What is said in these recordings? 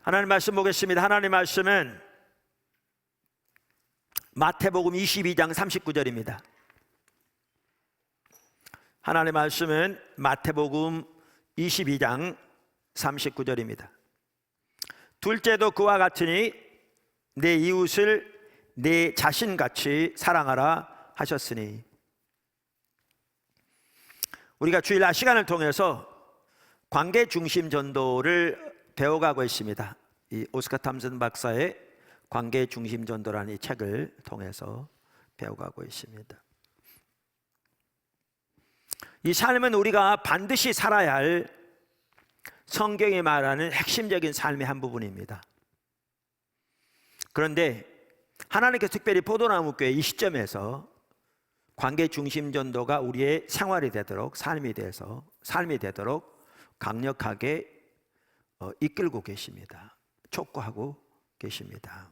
하나님 말씀 보겠습니다. 하나님 말씀은 마태복음 22장 39절입니다. 하나님 말씀은 마태복음 22장 39절입니다. 둘째도 그와 같으니 내 이웃을 내 자신같이 사랑하라 하셨으니. 우리가 주일날 시간을 통해서 관계 중심 전도를 배워가고 있습니다. 이 오스카 탐슨 박사의 관계 중심 전도라는 이 책을 통해서 배워가고 있습니다. 이 삶은 우리가 반드시 살아야 할 성경이 말하는 핵심적인 삶의 한 부분입니다. 그런데 하나님께서 특별히 포도나무교회 이 시점에서 관계 중심 전도가 우리의 생활이 되도록, 삶이 되도록 강력하게 이끌고 계십니다. 촉구하고 계십니다.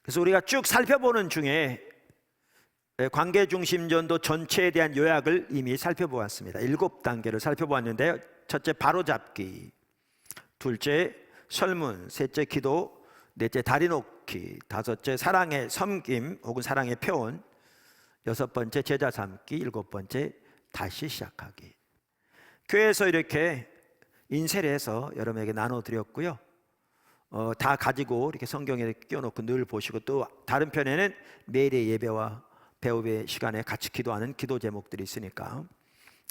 그래서 우리가 쭉 살펴보는 중에 관계 중심 전도 전체에 대한 요약을 이미 살펴보았습니다. 7단계를 살펴보았는데요. 첫째, 바로잡기. 둘째, 설문. 셋째, 기도. 넷째, 다리 놓기. 다섯째, 사랑의 섬김 혹은 사랑의 표현. 여섯 번째, 제자 삼기. 일곱 번째, 다시 시작하기. 교회에서 이렇게 인쇄를 해서 여러분에게 나눠드렸고요. 다 가지고 이렇게 성경에 끼워놓고 늘 보시고, 또 다른 편에는 매일의 예배와 배우의 시간에 같이 기도하는 기도 제목들이 있으니까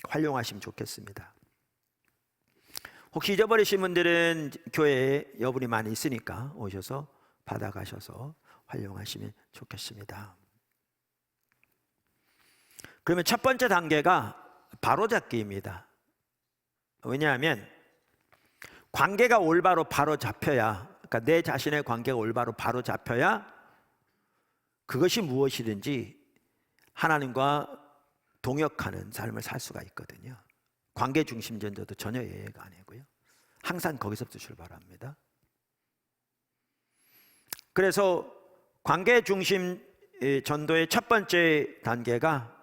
활용하시면 좋겠습니다. 혹시 잊어버리신 분들은 교회에 여분이 많이 있으니까 오셔서 받아가셔서 활용하시면 좋겠습니다. 그러면 첫 번째 단계가 바로잡기입니다. 왜냐하면 관계가 올바로 바로 잡혀야, 그러니까 내 자신의 관계가 올바로 바로 잡혀야 그것이 무엇이든지 하나님과 동역하는 삶을 살 수가 있거든요. 관계 중심 전도도 전혀 예외가 아니고요. 항상 거기서부터 출발합니다. 그래서 관계 중심 전도의 첫 번째 단계가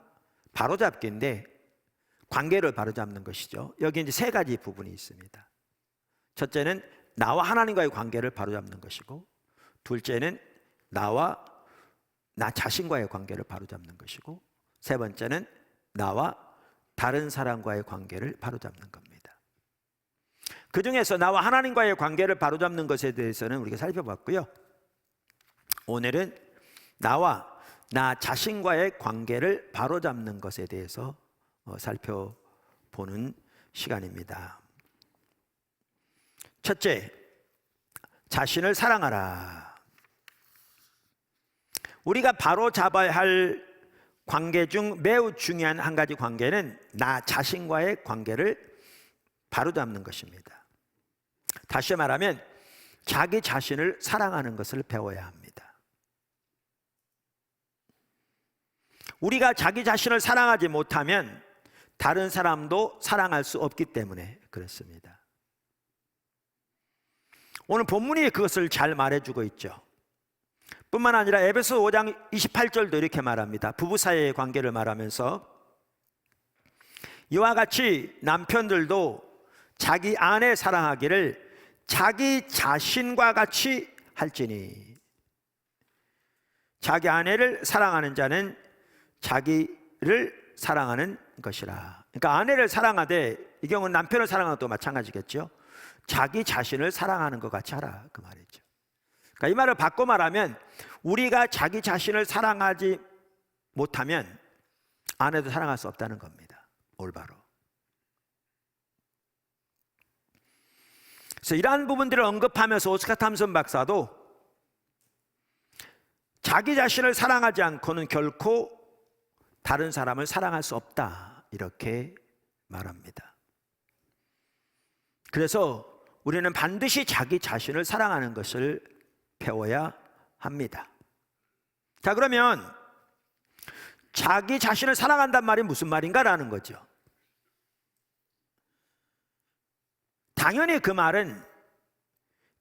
바로잡기인데, 관계를 바로잡는 것이죠. 여기 이제 세 가지 부분이 있습니다. 첫째는 나와 하나님과의 관계를 바로잡는 것이고, 둘째는 나 자신과의 관계를 바로잡는 것이고, 세 번째는 나와 다른 사람과의 관계를 바로잡는 겁니다. 그 중에서 나와 하나님과의 관계를 바로잡는 것에 대해서는 우리가 살펴봤고요. 오늘은 나와 나 자신과의 관계를 바로잡는 것에 대해서 살펴보는 시간입니다. 첫째, 자신을 사랑하라. 우리가 바로잡아야 할 관계 중 매우 중요한 한 가지 관계는 나 자신과의 관계를 바로잡는 것입니다. 다시 말하면 자기 자신을 사랑하는 것을 배워야 합니다. 우리가 자기 자신을 사랑하지 못하면 다른 사람도 사랑할 수 없기 때문에 그렇습니다. 오늘 본문이 그것을 잘 말해주고 있죠. 뿐만 아니라 에베소 5장 28절도 이렇게 말합니다. 부부 사이의 관계를 말하면서 이와 같이 남편들도 자기 아내 사랑하기를 자기 자신과 같이 할지니. 자기 아내를 사랑하는 자는 자기를 사랑하는 것이라. 그러니까 아내를 사랑하되, 이 경우는 남편을 사랑하는 것도 마찬가지겠죠. 자기 자신을 사랑하는 것 같이 하라, 그 말이죠. 그러니까 이 말을 바꿔 말하면 우리가 자기 자신을 사랑하지 못하면 아내도 사랑할 수 없다는 겁니다. 올바로. 그래서 이러한 부분들을 언급하면서 오스카 탐슨 박사도 자기 자신을 사랑하지 않고는 결코 다른 사람을 사랑할 수 없다, 이렇게 말합니다. 그래서 우리는 반드시 자기 자신을 사랑하는 것을 배워야 합니다. 자, 그러면 자기 자신을 사랑한단 말이 무슨 말인가라는 거죠. 당연히 그 말은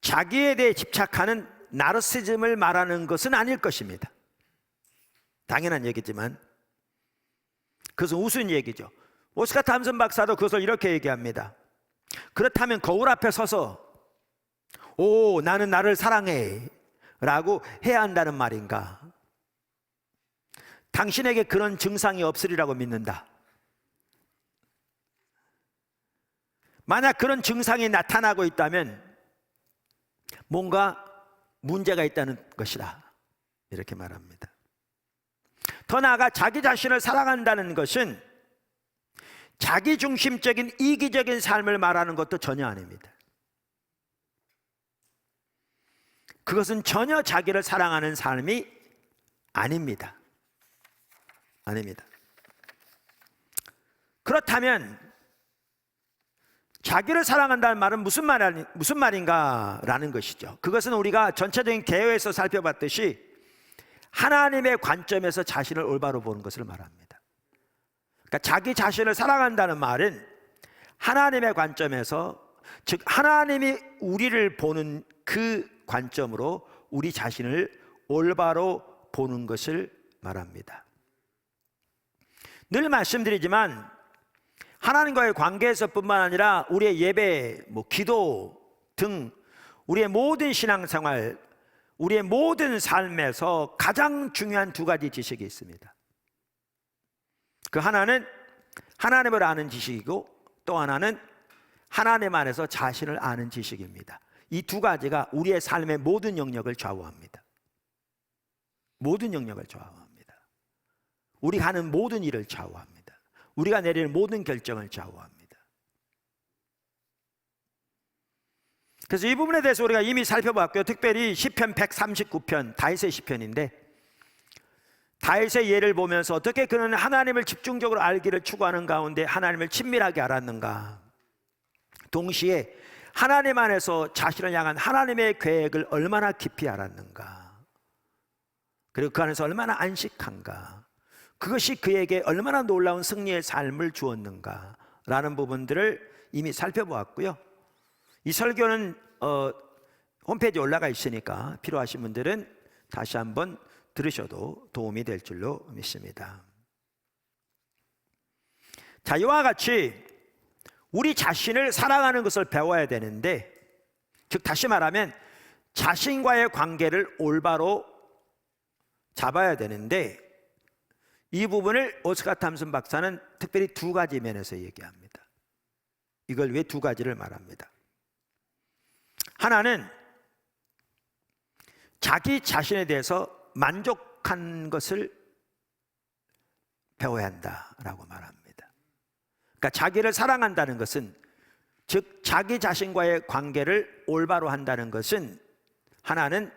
자기에 대해 집착하는 나르시즘을 말하는 것은 아닐 것입니다. 당연한 얘기지만 그것은 우스운 얘기죠. 오스카 탐슨 박사도 그것을 이렇게 얘기합니다. 그렇다면 거울 앞에 서서 오, 나는 나를 사랑해 라고 해야 한다는 말인가? 당신에게 그런 증상이 없으리라고 믿는다. 만약 그런 증상이 나타나고 있다면 뭔가 문제가 있다는 것이다, 이렇게 말합니다. 더 나아가 자기 자신을 사랑한다는 것은 자기중심적인 이기적인 삶을 말하는 것도 전혀 아닙니다. 그것은 전혀 자기를 사랑하는 삶이 아닙니다. 아닙니다. 그렇다면 자기를 사랑한다는 말은 무슨 말인가라는 것이죠. 그것은 우리가 전체적인 개요에서 살펴봤듯이 하나님의 관점에서 자신을 올바로 보는 것을 말합니다. 그러니까 자기 자신을 사랑한다는 말은 하나님의 관점에서, 즉 하나님이 우리를 보는 그 관점으로 우리 자신을 올바로 보는 것을 말합니다. 늘 말씀드리지만 하나님과의 관계에서뿐만 아니라 우리의 예배, 기도 등 우리의 모든 신앙생활, 우리의 모든 삶에서 가장 중요한 두 가지 지식이 있습니다. 그 하나는 하나님을 아는 지식이고 또 하나는 하나님 안에서 자신을 아는 지식입니다. 이 두 가지가 우리의 삶의 모든 영역을 좌우합니다. 모든 영역을 좌우합니다. 우리가 하는 모든 일을 좌우합니다. 우리가 내리는 모든 결정을 좌우합니다. 그래서 이 부분에 대해서 우리가 이미 살펴봤고요. 특별히 시편 139편 다윗의 시편인데, 다윗의 예를 보면서 어떻게 그는 하나님을 집중적으로 알기를 추구하는 가운데 하나님을 친밀하게 알았는가, 동시에 하나님 안에서 자신을 향한 하나님의 계획을 얼마나 깊이 알았는가, 그리고 그 안에서 얼마나 안식한가, 그것이 그에게 얼마나 놀라운 승리의 삶을 주었는가 라는 부분들을 이미 살펴보았고요. 이 설교는 홈페이지에 올라가 있으니까 필요하신 분들은 다시 한번 들으셔도 도움이 될 줄로 믿습니다. 자, 이와 같이 우리 자신을 사랑하는 것을 배워야 되는데, 즉 다시 말하면 자신과의 관계를 올바로 잡아야 되는데, 이 부분을 오스카 탐슨 박사는 특별히 두 가지 면에서 얘기합니다. 이걸 왜 두 가지를 말합니다. 하나는 자기 자신에 대해서 만족한 것을 배워야 한다라고 말합니다. 그러니까 자기를 사랑한다는 것은, 즉 자기 자신과의 관계를 올바로 한다는 것은, 하나는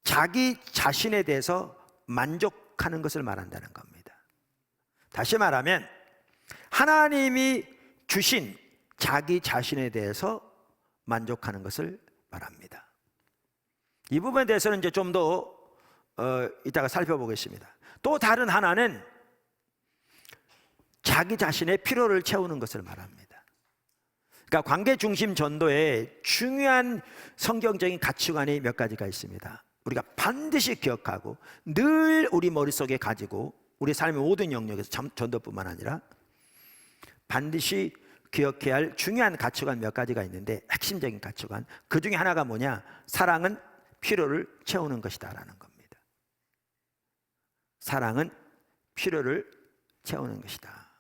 자기 자신에 대해서 만족하는 것을 말한다는 겁니다. 다시 말하면 하나님이 주신 자기 자신에 대해서 만족하는 것을 말합니다. 이 부분에 대해서는 이제 좀 더 이따가 살펴보겠습니다. 또 다른 하나는 자기 자신의 필요를 채우는 것을 말합니다. 그러니까 관계 중심 전도에 중요한 성경적인 가치관이 몇 가지가 있습니다. 우리가 반드시 기억하고 늘 우리 머릿속에 가지고 우리 삶의 모든 영역에서 전도뿐만 아니라 반드시 기억해야 할 중요한 가치관 몇 가지가 있는데, 핵심적인 가치관, 그 중에 하나가 뭐냐? 사랑은 필요를 채우는 것이다 라는 겁니다. 사랑은 필요를 채우는 것이다.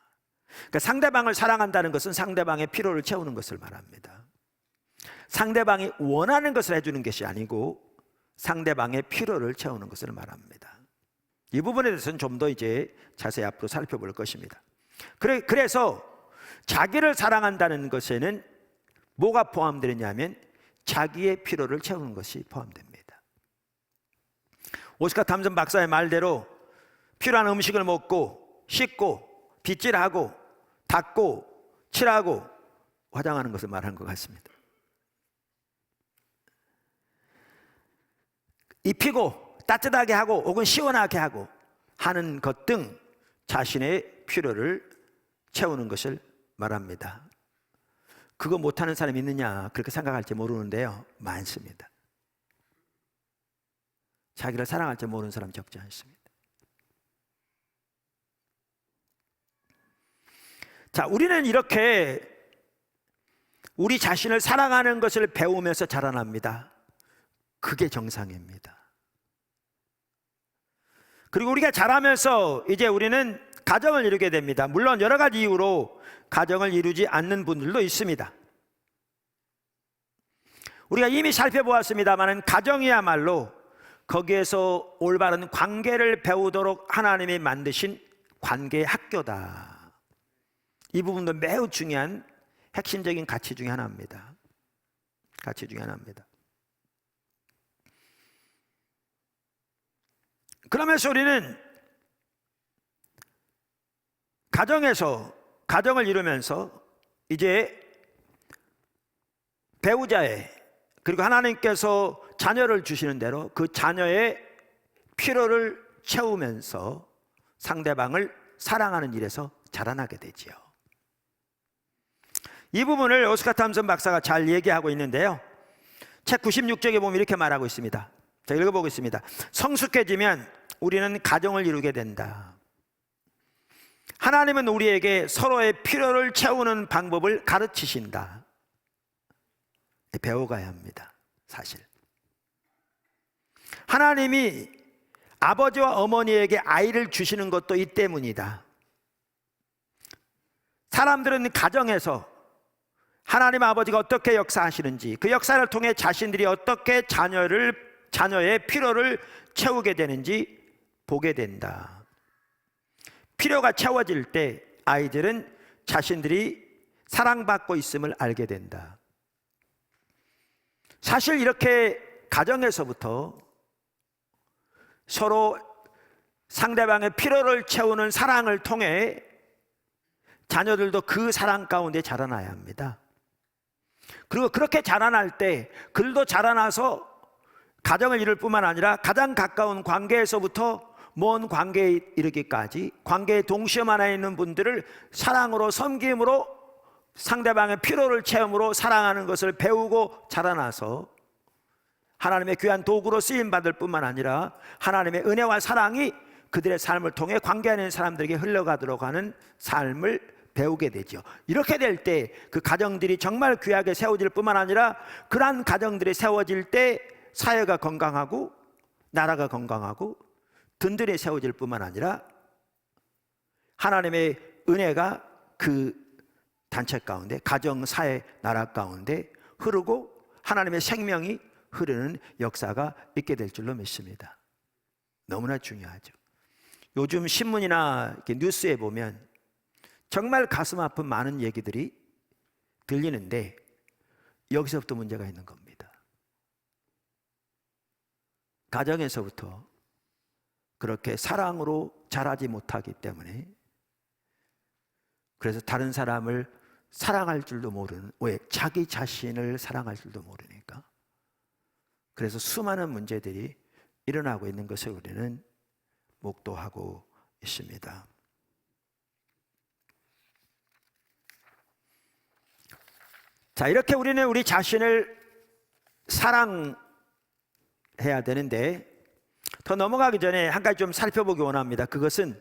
그러니까 상대방을 사랑한다는 것은 상대방의 필요를 채우는 것을 말합니다. 상대방이 원하는 것을 해주는 것이 아니고 상대방의 필요를 채우는 것을 말합니다. 이 부분에 대해서는 좀 더 이제 자세히 앞으로 살펴볼 것입니다. 그래서 자기를 사랑한다는 것에는 뭐가 포함되느냐면 자기의 필요를 채우는 것이 포함됩니다. 오스카 탐슨 박사의 말대로 필요한 음식을 먹고 씻고 빗질하고 닦고 칠하고 화장하는 것을 말하는 것 같습니다. 입히고 따뜻하게 하고 혹은 시원하게 하고 하는 것 등 자신의 필요를 채우는 것을 말합니다. 그거 못하는 사람이 있느냐 그렇게 생각할지 모르는데요, 많습니다. 자기를 사랑할지 모르는 사람 적지 않습니다. 자, 우리는 이렇게 우리 자신을 사랑하는 것을 배우면서 자라납니다. 그게 정상입니다. 그리고 우리가 자라면서 이제 우리는 가정을 이루게 됩니다. 물론 여러 가지 이유로 가정을 이루지 않는 분들도 있습니다. 우리가 이미 살펴보았습니다만 가정이야말로 거기에서 올바른 관계를 배우도록 하나님이 만드신 관계의 학교다. 이 부분도 매우 중요한 핵심적인 가치 중에 하나입니다. 가치 중에 하나입니다. 그러면서 우리는 가정에서 가정을 이루면서 이제 배우자의 그리고 하나님께서 자녀를 주시는 대로 그 자녀의 필요를 채우면서 상대방을 사랑하는 일에서 자라나게 되지요. 이 부분을 오스카 탐슨 박사가 잘 얘기하고 있는데요. 책 96쪽에 보면 이렇게 말하고 있습니다. 자, 읽어보겠습니다. 성숙해지면 우리는 가정을 이루게 된다. 하나님은 우리에게 서로의 필요를 채우는 방법을 가르치신다. 배워가야 합니다. 사실 하나님이 아버지와 어머니에게 아이를 주시는 것도 이 때문이다. 사람들은 가정에서 하나님 아버지가 어떻게 역사하시는지, 그 역사를 통해 자신들이 어떻게 자녀의 필요를 채우게 되는지 보게 된다. 필요가 채워질 때 아이들은 자신들이 사랑받고 있음을 알게 된다. 사실 이렇게 가정에서부터 서로 상대방의 필요를 채우는 사랑을 통해 자녀들도 그 사랑 가운데 자라나야 합니다. 그리고 그렇게 자라날 때 그들도 자라나서 가정을 이룰 뿐만 아니라 가장 가까운 관계에서부터 먼 관계에 이르기까지 관계의 동시에 만나 있는 분들을 사랑으로 섬김으로 상대방의 필요를 채움으로 사랑하는 것을 배우고 자라나서 하나님의 귀한 도구로 쓰임받을 뿐만 아니라 하나님의 은혜와 사랑이 그들의 삶을 통해 관계 안에 있는 사람들에게 흘러가도록 하는 삶을 배우게 되죠. 이렇게 될 때 그 가정들이 정말 귀하게 세워질 뿐만 아니라 그러한 가정들이 세워질 때 사회가 건강하고 나라가 건강하고 든든히 세워질 뿐만 아니라 하나님의 은혜가 그 단체 가운데 가정, 사회, 나라 가운데 흐르고 하나님의 생명이 흐르는 역사가 있게 될 줄로 믿습니다. 너무나 중요하죠. 요즘 신문이나 이렇게 뉴스에 보면 정말 가슴 아픈 많은 얘기들이 들리는데 여기서부터 문제가 있는 겁니다. 가정에서부터 그렇게 사랑으로 자라지 못하기 때문에 그래서 다른 사람을 사랑할 줄도 모르는, 왜? 자기 자신을 사랑할 줄도 모르니까. 그래서 수많은 문제들이 일어나고 있는 것을 우리는 목도하고 있습니다. 자, 이렇게 우리는 우리 자신을 사랑해야 되는데 더 넘어가기 전에 한 가지 좀 살펴보기 원합니다. 그것은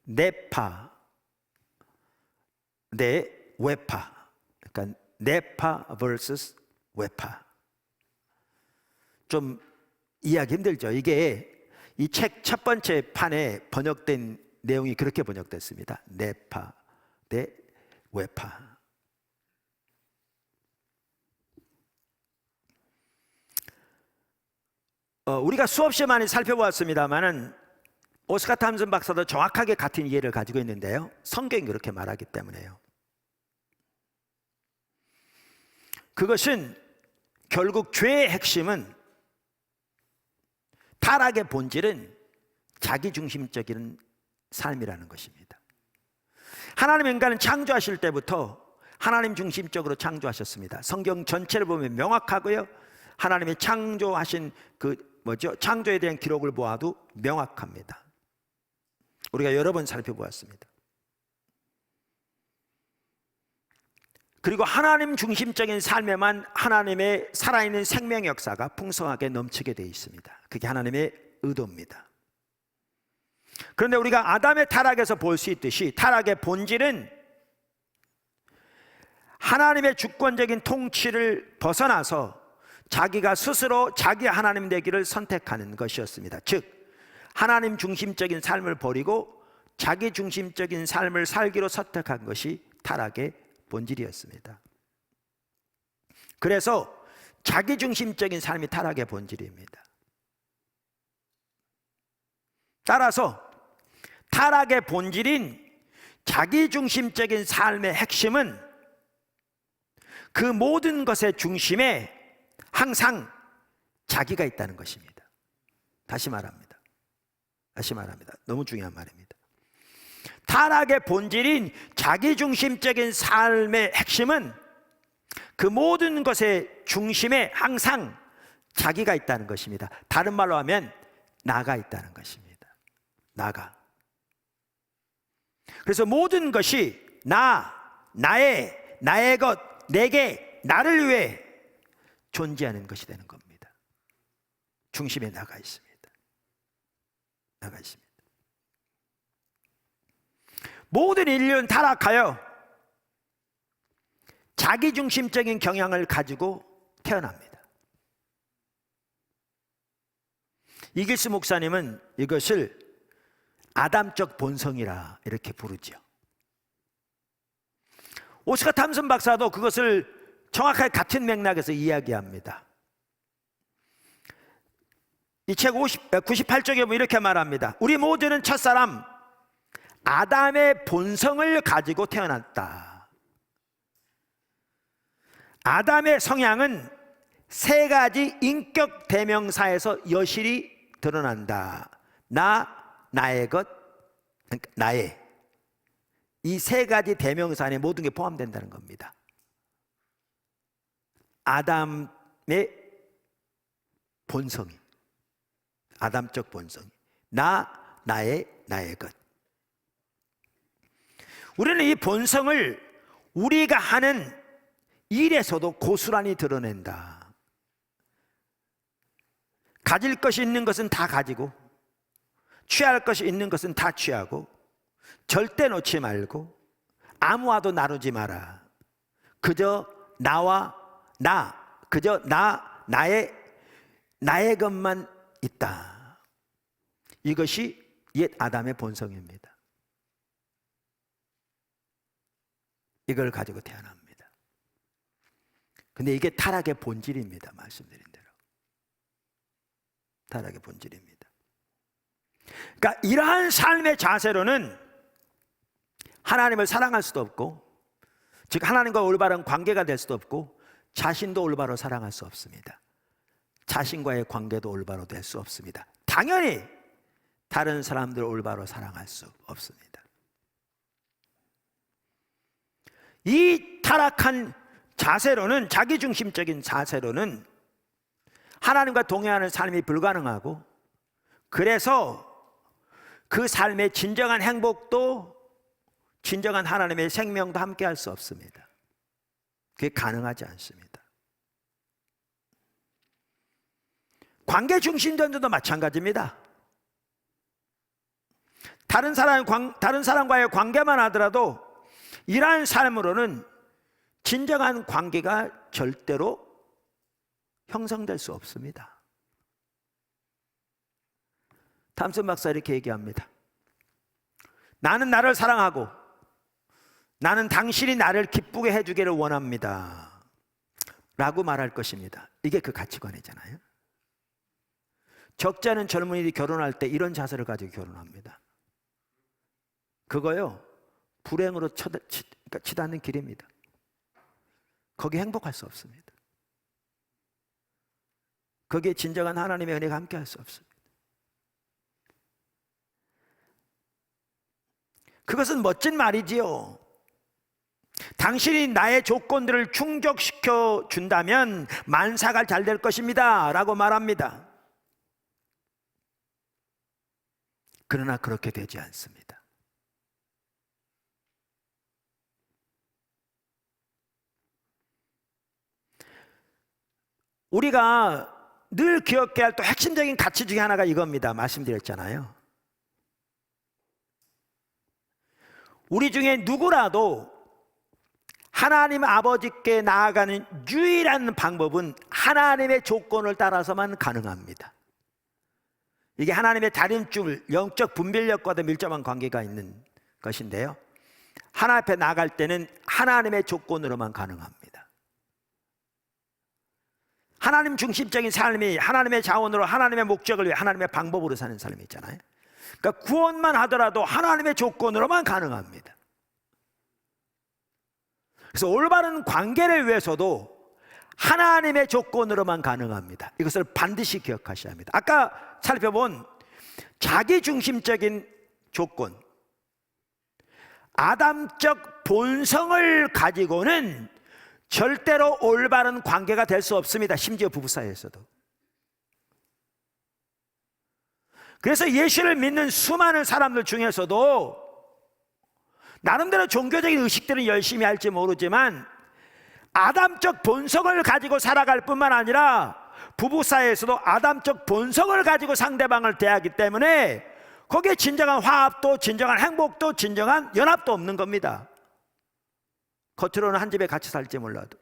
내파, 내 외파. 그러니까 내파 vs 외파. 좀 이해하기 힘들죠. 이게 이 책 첫 번째 판에 번역된 내용이 그렇게 번역됐습니다. 내파 대 외파. 우리가 수없이 많이 살펴보았습니다만은 오스카 탐슨 박사도 정확하게 같은 이해를 가지고 있는데요. 성경이 그렇게 말하기 때문에요. 그것은 결국 죄의 핵심은, 타락의 본질은 자기중심적인 삶이라는 것입니다. 하나님 인간은 창조하실 때부터 하나님 중심적으로 창조하셨습니다. 성경 전체를 보면 명확하고요. 하나님이 창조하신 창조에 대한 기록을 보아도 명확합니다. 우리가 여러 번 살펴보았습니다. 그리고 하나님 중심적인 삶에만 하나님의 살아있는 생명 역사가 풍성하게 넘치게 되어 있습니다. 그게 하나님의 의도입니다. 그런데 우리가 아담의 타락에서 볼 수 있듯이 타락의 본질은 하나님의 주권적인 통치를 벗어나서 자기가 스스로 자기 하나님 되기를 선택하는 것이었습니다. 즉 하나님 중심적인 삶을 버리고 자기 중심적인 삶을 살기로 선택한 것이 타락의 본질이었습니다. 그래서 자기 중심적인 삶이 타락의 본질입니다. 따라서 타락의 본질인 자기 중심적인 삶의 핵심은 그 모든 것의 중심에 항상 자기가 있다는 것입니다. 다시 말합니다. 너무 중요한 말입니다. 타락의 본질인 자기 중심적인 삶의 핵심은 그 모든 것의 중심에 항상 자기가 있다는 것입니다. 다른 말로 하면 나가 있다는 것입니다. 나가. 그래서 모든 것이 나의 것, 내게, 나를 위해 존재하는 것이 되는 겁니다. 중심에 나가 있습니다. 모든 인류는 타락하여 자기중심적인 경향을 가지고 태어납니다. 이길스 목사님은 이것을 아담적 본성이라 이렇게 부르죠. 오스카 탐슨 박사도 그것을 정확하게 같은 맥락에서 이야기합니다. 이 책 98쪽에 보면 이렇게 말합니다. 우리 모두는 첫사람 아담의 본성을 가지고 태어났다. 아담의 성향은 세 가지 인격 대명사에서 여실히 드러난다. 나의 것, 나의. 이 세 가지 대명사 안에 모든 게 포함된다는 겁니다. 아담의 본성이, 아담적 본성이, 나의 것. 우리는 이 본성을 우리가 하는 일에서도 고스란히 드러낸다. 가질 것이 있는 것은 다 가지고, 취할 것이 있는 것은 다 취하고, 절대 놓지 말고 아무와도 나누지 마라. 그저 나의 것만 있다. 이것이 옛 아담의 본성입니다. 이걸 가지고 태어납니다. 근데 이게 타락의 본질입니다. 말씀드린 대로 타락의 본질입니다. 그러니까 이러한 삶의 자세로는 하나님을 사랑할 수도 없고, 즉 하나님과 올바른 관계가 될 수도 없고, 자신도 올바로 사랑할 수 없습니다. 자신과의 관계도 올바로 될 수 없습니다. 당연히 다른 사람들을 올바로 사랑할 수 없습니다. 이 타락한 자세로는, 자기중심적인 자세로는 하나님과 동행하는 삶이 불가능하고, 그래서 그 삶의 진정한 행복도 진정한 하나님의 생명도 함께 할 수 없습니다. 그게 가능하지 않습니다. 관계 중심전도도 마찬가지입니다. 다른 사람과의 관계만 하더라도 이러한 삶으로는 진정한 관계가 절대로 형성될 수 없습니다. 탐슨 박사 이렇게 얘기합니다. 나는 나를 사랑하고 나는 당신이 나를 기쁘게 해주기를 원합니다 라고 말할 것입니다. 이게 그 가치관이잖아요. 적지 않은 젊은이들이 결혼할 때 이런 자세를 가지고 결혼합니다. 그거요, 불행으로 치닫는 길입니다. 거기 행복할 수 없습니다. 거기에 진정한 하나님의 은혜가 함께 할 수 없습니다. 그것은 멋진 말이지요. 당신이 나의 조건들을 충족시켜 준다면 만사가 잘 될 것입니다 라고 말합니다. 그러나 그렇게 되지 않습니다. 우리가 늘 기억해야 할 또 핵심적인 가치 중에 하나가 이겁니다. 말씀드렸잖아요. 우리 중에 누구라도 하나님 아버지께 나아가는 유일한 방법은 하나님의 조건을 따라서만 가능합니다. 이게 하나님의 다림줄, 영적 분별력과도 밀접한 관계가 있는 것인데요, 하나님 앞에 나갈 때는 하나님의 조건으로만 가능합니다. 하나님 중심적인 삶이 하나님의 자원으로, 하나님의 목적을 위해 하나님의 방법으로 사는 삶이 있잖아요. 그러니까 구원만 하더라도 하나님의 조건으로만 가능합니다. 그래서 올바른 관계를 위해서도 하나님의 조건으로만 가능합니다. 이것을 반드시 기억하셔야 합니다. 아까 살펴본 자기중심적인 조건, 아담적 본성을 가지고는 절대로 올바른 관계가 될 수 없습니다. 심지어 부부 사이에서도. 그래서 예수를 믿는 수많은 사람들 중에서도 나름대로 종교적인 의식들은 열심히 할지 모르지만 아담적 본성을 가지고 살아갈 뿐만 아니라 부부 사이에서도 아담적 본성을 가지고 상대방을 대하기 때문에 거기에 진정한 화합도, 진정한 행복도, 진정한 연합도 없는 겁니다. 겉으로는 한 집에 같이 살지 몰라도.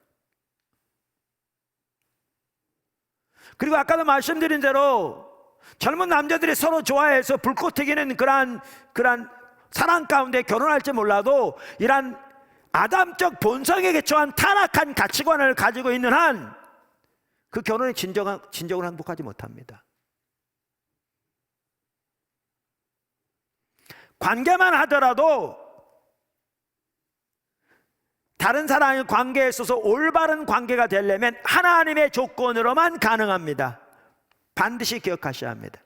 그리고 아까도 말씀드린 대로 젊은 남자들이 서로 좋아해서 불꽃 튀기는 그러한 사랑 가운데 결혼할지 몰라도 이러한 아담적 본성에 기초한 타락한 가치관을 가지고 있는 한 그 결혼이 진정으로 행복하지 못합니다. 관계만 하더라도 다른 사람의 관계에 있어서 올바른 관계가 되려면 하나님의 조건으로만 가능합니다. 반드시 기억하셔야 합니다.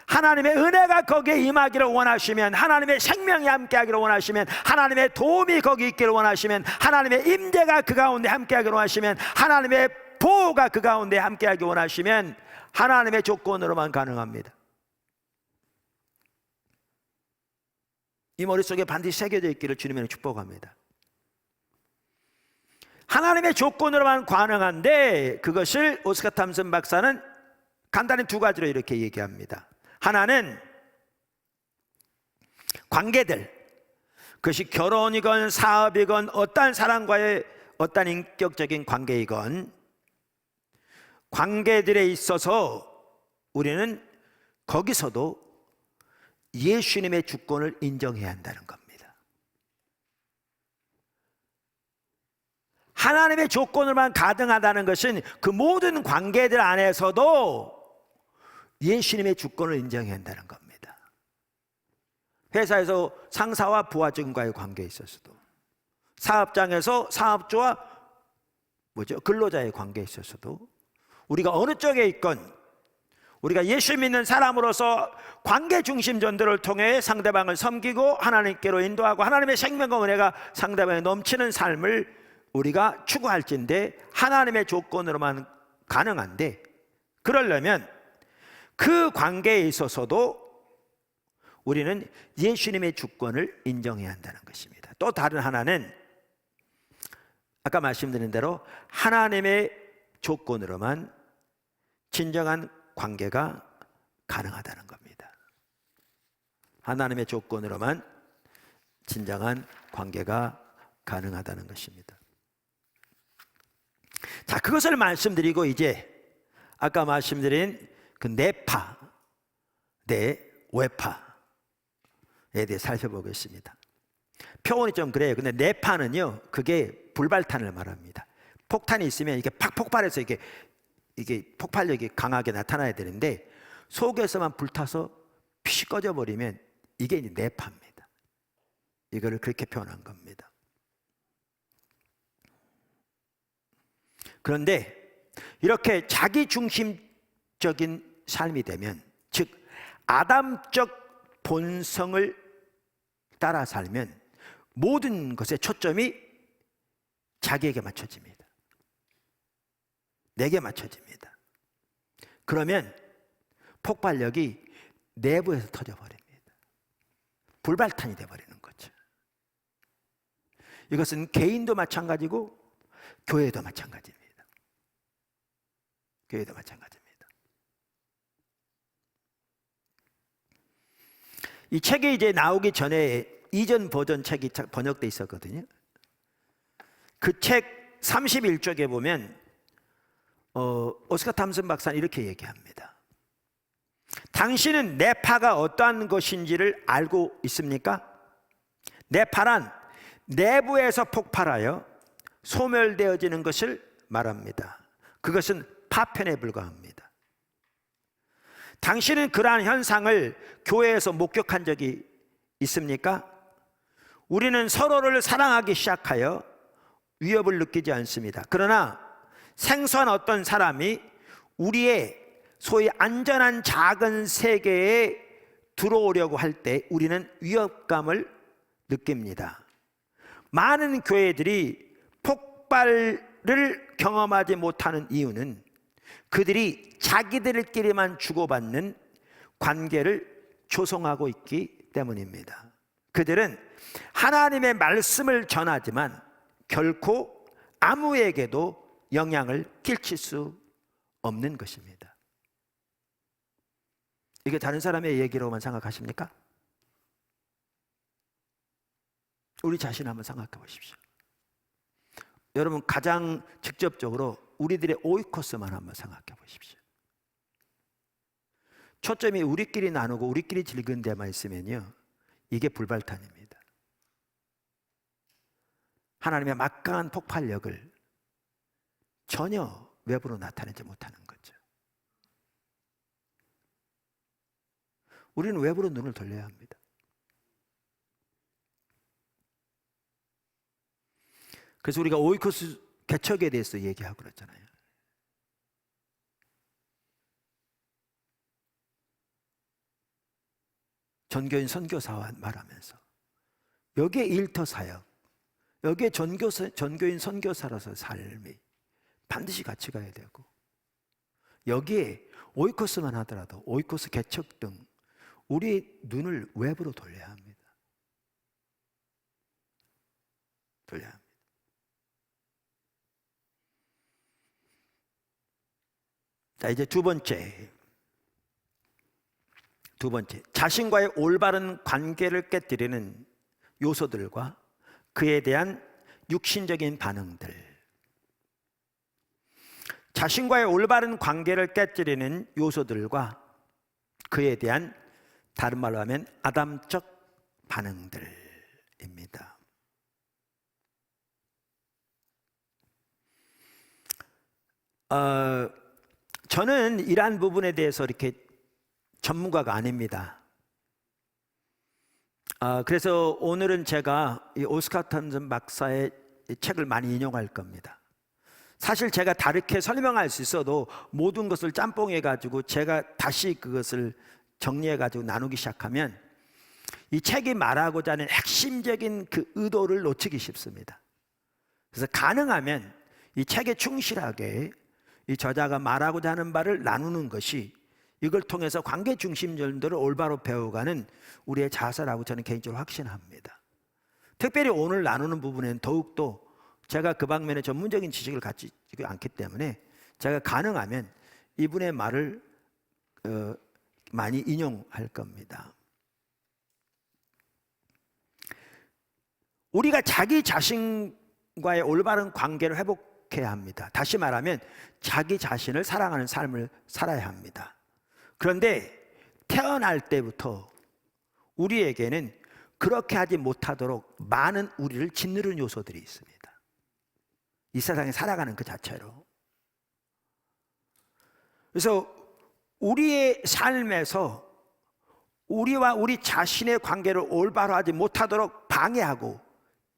하나님의 은혜가 거기에 임하기를 원하시면, 하나님의 생명이 함께하기를 원하시면, 하나님의 도움이 거기 있기를 원하시면, 하나님의 임재가 그 가운데 함께하기를 원하시면, 하나님의 보호가 그 가운데 함께하기 원하시면 하나님의 조건으로만 가능합니다. 이 머릿속에 반드시 새겨져 있기를 주님의 축복합니다. 하나님의 조건으로만 가능한데 그것을 오스카 탐슨 박사는 간단히 두 가지로 이렇게 얘기합니다. 하나는 관계들, 그것이 결혼이건 사업이건 어떤 사람과의 어떤 인격적인 관계이건 관계들에 있어서 우리는 거기서도 예수님의 주권을 인정해야 한다는 겁니다. 하나님의 조건으로만 가능하다는 것은 그 모든 관계들 안에서도 예수님의 주권을 인정해야 한다는 겁니다. 회사에서 상사와 부하진과의 관계에 있어서도, 사업장에서 사업주와 근로자의 관계에 있어서도, 우리가 어느 쪽에 있건 우리가 예수 믿는 사람으로서 관계 중심 전도를 통해 상대방을 섬기고 하나님께로 인도하고 하나님의 생명과 은혜가 상대방에 넘치는 삶을 우리가 추구할진데 하나님의 조건으로만 가능한데, 그러려면 그 관계에 있어서도 우리는 예수님의 주권을 인정해야 한다는 것입니다. 또 다른 하나는 아까 말씀드린 대로 하나님의 조건으로만 진정한 관계가 가능하다는 겁니다. 하나님의 조건으로만 진정한 관계가 가능하다는 것입니다. 자, 그것을 말씀드리고 이제 아까 말씀드린 그 네파 대 외파에 대해 살펴보겠습니다. 표현이 좀 그래요. 근데 네파는요, 그게 불발탄을 말합니다. 폭탄이 있으면 이게 팍 폭발해서 이게 폭발력이 강하게 나타나야 되는데 속에서만 불타서 피 꺼져버리면 이게 이제 네파입니다. 이거를 그렇게 표현한 겁니다. 그런데 이렇게 자기중심적인 삶이 되면, 즉 아담적 본성을 따라 살면 모든 것의 초점이 자기에게 맞춰집니다. 내게 맞춰집니다. 그러면 폭발력이 내부에서 터져버립니다. 불발탄이 되어버리는 거죠. 이것은 개인도 마찬가지고 교회도 마찬가지입니다. 교회도 마찬가지입니다. 이 책이 이제 나오기 전에 이전 버전 책이 번역돼 있었거든요. 그 책 31쪽에 보면 오스카 탐슨 박사는 이렇게 얘기합니다. 당신은 뇌파가 어떠한 것인지를 알고 있습니까? 뇌파란 내부에서 폭발하여 소멸되어지는 것을 말합니다. 그것은 파편에 불과합니다. 당신은 그러한 현상을 교회에서 목격한 적이 있습니까? 우리는 서로를 사랑하기 시작하여 위협을 느끼지 않습니다. 그러나 생소한 어떤 사람이 우리의 소위 안전한 작은 세계에 들어오려고 할 때 우리는 위협감을 느낍니다. 많은 교회들이 폭발을 경험하지 못하는 이유는 그들이 자기들끼리만 주고받는 관계를 조성하고 있기 때문입니다. 그들은 하나님의 말씀을 전하지만 결코 아무에게도 영향을 끼칠 수 없는 것입니다. 이게 다른 사람의 얘기로만 생각하십니까? 우리 자신 한번 생각해 보십시오. 여러분 가장 직접적으로 우리들의 오이코스만 한번 생각해 보십시오. 초점이 우리끼리 나누고 우리끼리 즐기는 데만 있으면요, 이게 불발탄입니다. 하나님의 막강한 폭발력을 전혀 외부로 나타내지 못하는 거죠. 우리는 외부로 눈을 돌려야 합니다. 그래서 우리가 오이코스 개척에 대해서 얘기하고 그랬잖아요. 전교인 선교사와 말하면서 여기에 일터 사역, 여기에 전교인 선교사로서 삶이 반드시 같이 가야 되고, 여기에 오이코스만 하더라도 오이코스 개척 등 우리의 눈을 외부로 돌려야 합니다. 돌려야 합니다. 자, 이제 두 번째, 자신과의 올바른 관계를 깨뜨리는 요소들과 그에 대한 육신적인 반응들. 자신과의 올바른 관계를 깨뜨리는 요소들과 그에 대한, 다른 말로 하면 아담적 반응들입니다. 저는 이러한 부분에 대해서 이렇게 전문가가 아닙니다. 그래서 오늘은 제가 이 오스카 탐슨 박사의 책을 많이 인용할 겁니다. 사실 제가 다르게 설명할 수 있어도 모든 것을 짬뽕해 가지고 제가 다시 그것을 정리해 가지고 나누기 시작하면 이 책이 말하고자 하는 핵심적인 그 의도를 놓치기 쉽습니다. 그래서 가능하면 이 책에 충실하게 이 저자가 말하고자 하는 바를 나누는 것이 이걸 통해서 관계 중심론들을 올바로 배워가는 우리의 자세라고 저는 개인적으로 확신합니다. 특별히 오늘 나누는 부분에는 더욱더 제가 그 방면에 전문적인 지식을 갖지 않기 때문에 제가 가능하면 이분의 말을 많이 인용할 겁니다. 우리가 자기 자신과의 올바른 관계를 회복해야 합니다. 다시 말하면 자기 자신을 사랑하는 삶을 살아야 합니다. 그런데 태어날 때부터 우리에게는 그렇게 하지 못하도록 많은 우리를 짓누르는 요소들이 있습니다. 이 세상에 살아가는 그 자체로. 그래서 우리의 삶에서 우리와 우리 자신의 관계를 올바로 하지 못하도록 방해하고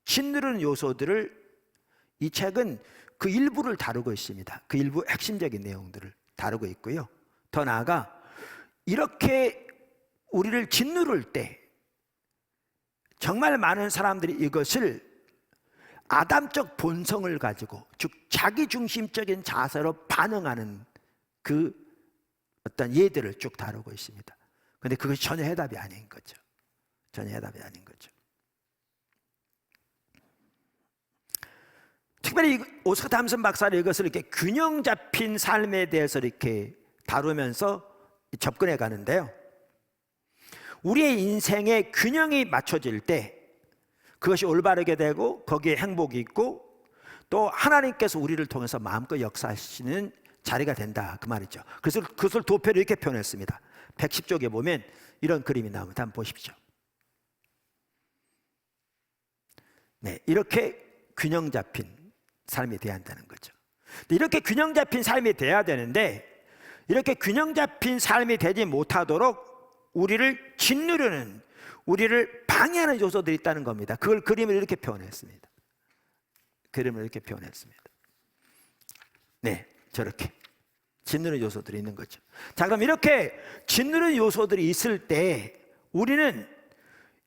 짓누르는 요소들을 이 책은 그 일부를 다루고 있습니다. 그 일부 핵심적인 내용들을 다루고 있고요. 더 나아가 이렇게 우리를 짓누를 때 정말 많은 사람들이 이것을 아담적 본성을 가지고, 즉 자기중심적인 자세로 반응하는 그 어떤 예들을 쭉 다루고 있습니다. 그런데 그것이 전혀 해답이 아닌 거죠. 전혀 해답이 아닌 거죠. 특별히 오스카 탐슨 박사는 이것을 이렇게 균형 잡힌 삶에 대해서 이렇게 다루면서 접근해 가는데요. 우리의 인생에 균형이 맞춰질 때 그것이 올바르게 되고 거기에 행복이 있고, 또 하나님께서 우리를 통해서 마음껏 역사하시는 자리가 된다, 그 말이죠. 그래서 그것을 도표로 이렇게 표현했습니다. 110쪽에 보면 이런 그림이 나옵니다. 한번 보십시오. 네, 이렇게 균형 잡힌 삶이 돼야 한다는 거죠. 이렇게 균형 잡힌 삶이 돼야 되는데, 이렇게 균형 잡힌 삶이 되지 못하도록 우리를 짓누르는, 우리를 방해하는 요소들이 있다는 겁니다. 그걸 그림을 이렇게 표현했습니다. 그림을 이렇게 표현했습니다. 네, 저렇게 짓누르는 요소들이 있는 거죠. 자, 그럼 이렇게 짓누르는 요소들이 있을 때 우리는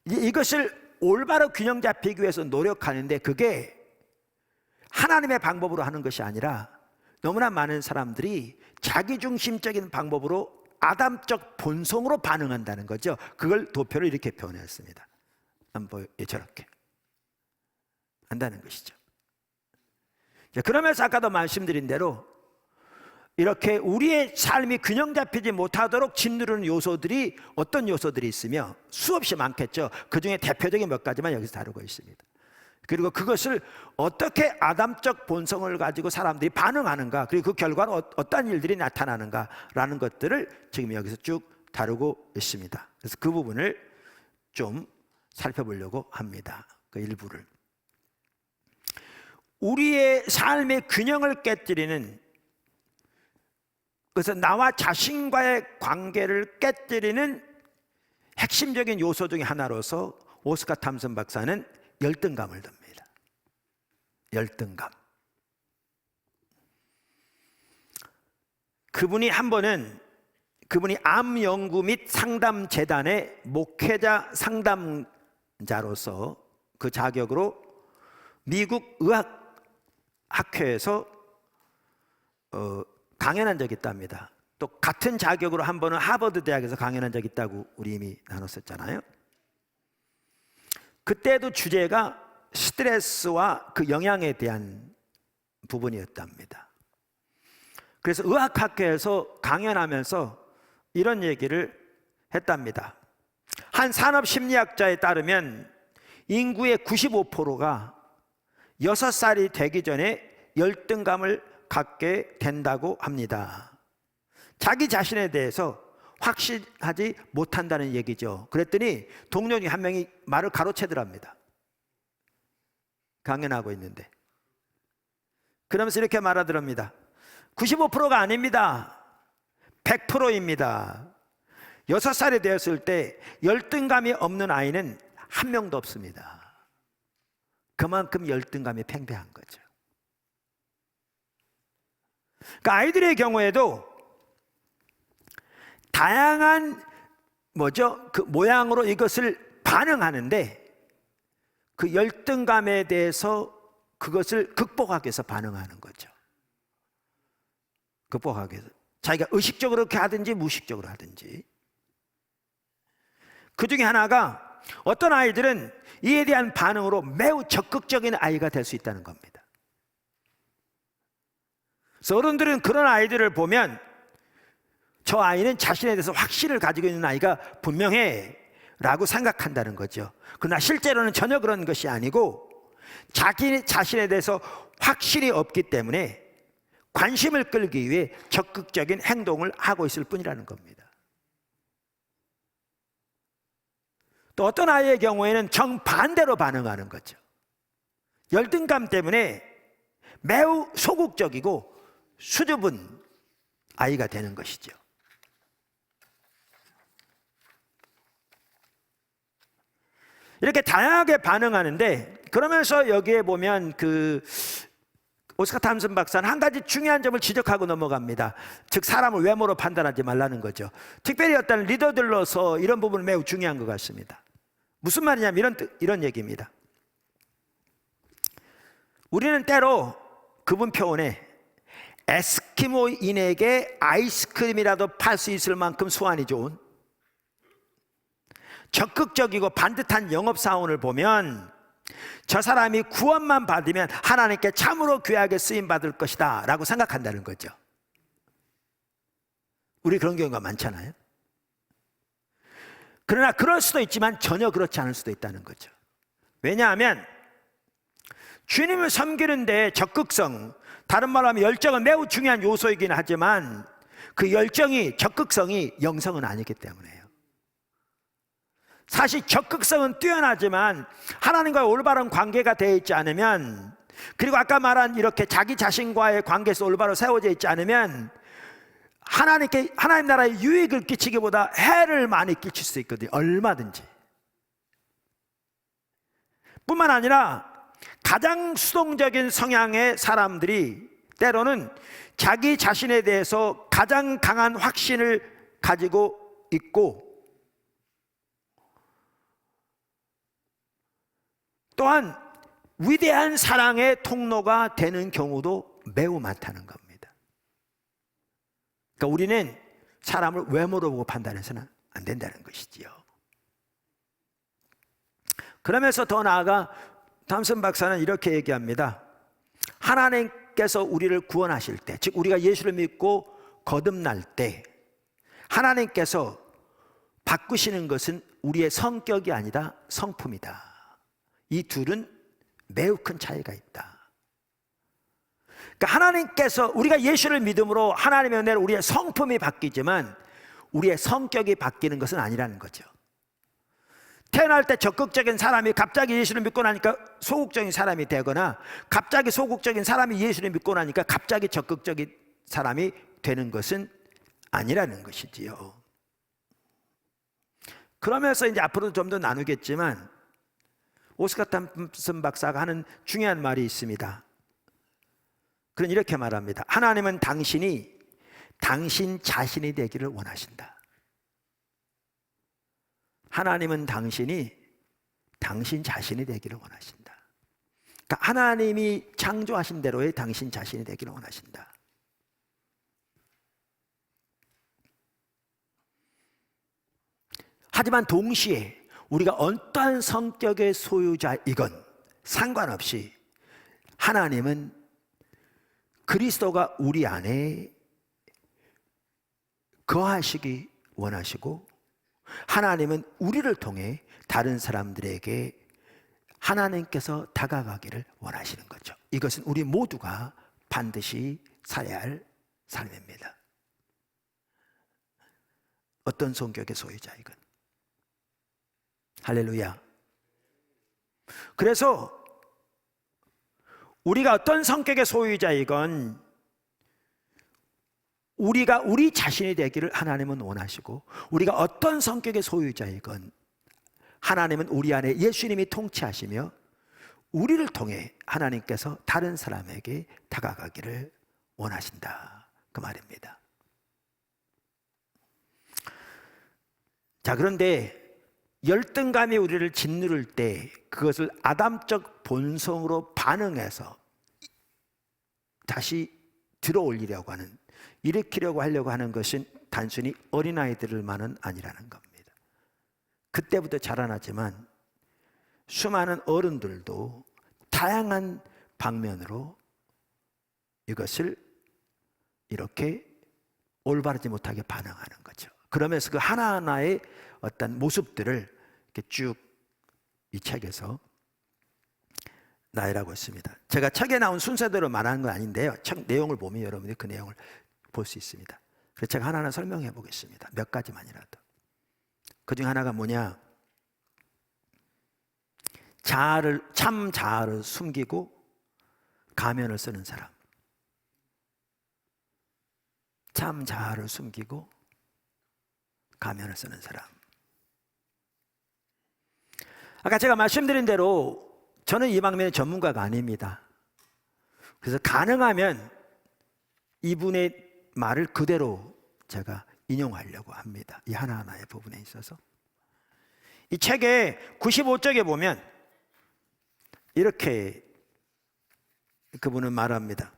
이것을 올바로 균형 잡히기 위해서 노력하는데, 그게 하나님의 방법으로 하는 것이 아니라 너무나 많은 사람들이 자기중심적인 방법으로 아담적 본성으로 반응한다는 거죠. 그걸 도표로 이렇게 표현했습니다. 한번 저렇게 한다는 것이죠. 그러면서 아까도 말씀드린 대로 이렇게 우리의 삶이 균형 잡히지 못하도록 짓누르는 요소들이, 어떤 요소들이 있으며 수없이 많겠죠. 그 중에 대표적인 몇 가지만 여기서 다루고 있습니다. 그리고 그것을 어떻게 아담적 본성을 가지고 사람들이 반응하는가, 그리고 그 결과로 어떤 일들이 나타나는가라는 것들을 지금 여기서 쭉 다루고 있습니다. 그래서 그 부분을 좀 살펴보려고 합니다. 그 일부를. 우리의 삶의 균형을 깨뜨리는, 그래서 나와 자신과의 관계를 깨뜨리는 핵심적인 요소 중에 하나로서 오스카 탐슨 박사는 열등감을 듭니다. 열등감. 그분이 한 번은, 그분이 암 연구 및 상담 재단의 목회자 상담자로서 그 자격으로 미국 의학 학회에서 강연한 적이 있답니다. 또 같은 자격으로 한 번은 하버드 대학에서 강연한 적이 있다고 우리 이미 나눴었잖아요. 그때도 주제가 스트레스와 그 영향에 대한 부분이었답니다. 그래서 의학학회에서 강연하면서 이런 얘기를 했답니다. 한 산업심리학자에 따르면 인구의 95%가 6살이 되기 전에 열등감을 갖게 된다고 합니다. 자기 자신에 대해서 확신하지 못한다는 얘기죠. 그랬더니 동료 중에 한 명이 말을 가로채더랍니다. 강연하고 있는데. 그러면서 이렇게 말하더랍니다. 95%가 아닙니다. 100%입니다. 6살이 되었을 때 열등감이 없는 아이는 한 명도 없습니다. 그만큼 열등감이 팽배한 거죠. 그러니까 아이들의 경우에도 다양한 그 모양으로 이것을 반응하는데, 그 열등감에 대해서 그것을 극복하기 위해서 반응하는 거죠. 극복하기 위해서. 자기가 의식적으로 그렇게 하든지 무의식적으로 하든지. 그 중에 하나가, 어떤 아이들은 이에 대한 반응으로 매우 적극적인 아이가 될 수 있다는 겁니다. 그래서 어른들은 그런 아이들을 보면 저 아이는 자신에 대해서 확신을 가지고 있는 아이가 분명해 라고 생각한다는 거죠. 그러나 실제로는 전혀 그런 것이 아니고 자기 자신에 대해서 확실히 없기 때문에 관심을 끌기 위해 적극적인 행동을 하고 있을 뿐이라는 겁니다. 또 어떤 아이의 경우에는 정반대로 반응하는 거죠. 열등감 때문에 매우 소극적이고 수줍은 아이가 되는 것이죠. 이렇게 다양하게 반응하는데, 그러면서 여기에 보면 그 오스카 탐슨 박사는 한 가지 중요한 점을 지적하고 넘어갑니다. 즉 사람을 외모로 판단하지 말라는 거죠. 특별히 어떤 리더들로서 이런 부분은 매우 중요한 것 같습니다. 무슨 말이냐면 이런 얘기입니다. 우리는 때로 그분 표현에 에스키모인에게 아이스크림이라도 팔 수 있을 만큼 수완이 좋은 적극적이고 반듯한 영업사원을 보면 저 사람이 구원만 받으면 하나님께 참으로 귀하게 쓰임받을 것이다 라고 생각한다는 거죠. 우리 그런 경우가 많잖아요. 그러나 그럴 수도 있지만 전혀 그렇지 않을 수도 있다는 거죠. 왜냐하면 주님을 섬기는데 적극성, 다른 말로 하면 열정은 매우 중요한 요소이긴 하지만 그 열정이, 적극성이 영성은 아니기 때문에요. 사실 적극성은 뛰어나지만 하나님과의 올바른 관계가 되어 있지 않으면, 그리고 아까 말한 이렇게 자기 자신과의 관계에서 올바로 세워져 있지 않으면 하나님 나라에 유익을 끼치기보다 해를 많이 끼칠 수 있거든요. 얼마든지. 뿐만 아니라 가장 수동적인 성향의 사람들이 때로는 자기 자신에 대해서 가장 강한 확신을 가지고 있고, 또한 위대한 사랑의 통로가 되는 경우도 매우 많다는 겁니다. 그러니까 우리는 사람을 외모로 보고 판단해서는 안 된다는 것이지요. 그러면서 더 나아가 탐슨 박사는 이렇게 얘기합니다. 하나님께서 우리를 구원하실 때, 즉 우리가 예수를 믿고 거듭날 때 하나님께서 바꾸시는 것은 우리의 성격이 아니라 성품이다. 이 둘은 매우 큰 차이가 있다. 그러니까 하나님께서, 우리가 예수를 믿음으로 하나님의 은혜로 우리의 성품이 바뀌지만 우리의 성격이 바뀌는 것은 아니라는 거죠. 태어날 때 적극적인 사람이 갑자기 예수를 믿고 나니까 소극적인 사람이 되거나, 갑자기 소극적인 사람이 예수를 믿고 나니까 갑자기 적극적인 사람이 되는 것은 아니라는 것이지요. 그러면서 이제 앞으로도 좀 더 나누겠지만 오스카 탐슨 박사가 하는 중요한 말이 있습니다. 그는 이렇게 말합니다. 하나님은 당신이 당신 자신이 되기를 원하신다. 하나님은 당신이 당신 자신이 되기를 원하신다. 그러니까 하나님이 창조하신 대로의 당신 자신이 되기를 원하신다. 하지만 동시에 우리가 어떠한 성격의 소유자이건 상관없이 하나님은 그리스도가 우리 안에 거하시기 원하시고, 하나님은 우리를 통해 다른 사람들에게 하나님께서 다가가기를 원하시는 거죠. 이것은 우리 모두가 반드시 살아야 할 삶입니다. 어떤 성격의 소유자이건. 할렐루야. 그래서 우리가 어떤 성격의 소유자이건 우리가 우리 자신이 되기를 하나님은 원하시고, 우리가 어떤 성격의 소유자이건 하나님은 우리 안에 예수님이 통치하시며 우리를 통해 하나님께서 다른 사람에게 다가가기를 원하신다, 그 말입니다. 자, 그런데 열등감이 우리를 짓누를 때 그것을 아담적 본성으로 반응해서 다시 들어올리려고 하는, 일으키려고 하려고 하는 것은 단순히 어린아이들만은 아니라는 겁니다. 그때부터 자라나지만 수많은 어른들도 다양한 방면으로 이것을 이렇게 올바르지 못하게 반응하는 거죠. 그러면서 그 하나하나의 어떤 모습들을 이렇게 쭉 이 책에서 나열하고 있습니다. 제가 책에 나온 순서대로 말하는 건 아닌데요, 책 내용을 보면 여러분들이 그 내용을 볼 수 있습니다. 그래서 제가 하나하나 설명해 보겠습니다. 몇 가지만이라도. 그 중 하나가 뭐냐, 참 자아를 숨기고 가면을 쓰는 사람. 참 자아를 숨기고 가면을 쓰는 사람. 아까 제가 말씀드린 대로 저는 이 방면의 전문가가 아닙니다. 그래서 가능하면 이분의 말을 그대로 제가 인용하려고 합니다. 이 하나하나의 부분에 있어서. 이 책의 95쪽에 보면 이렇게 그분은 말합니다.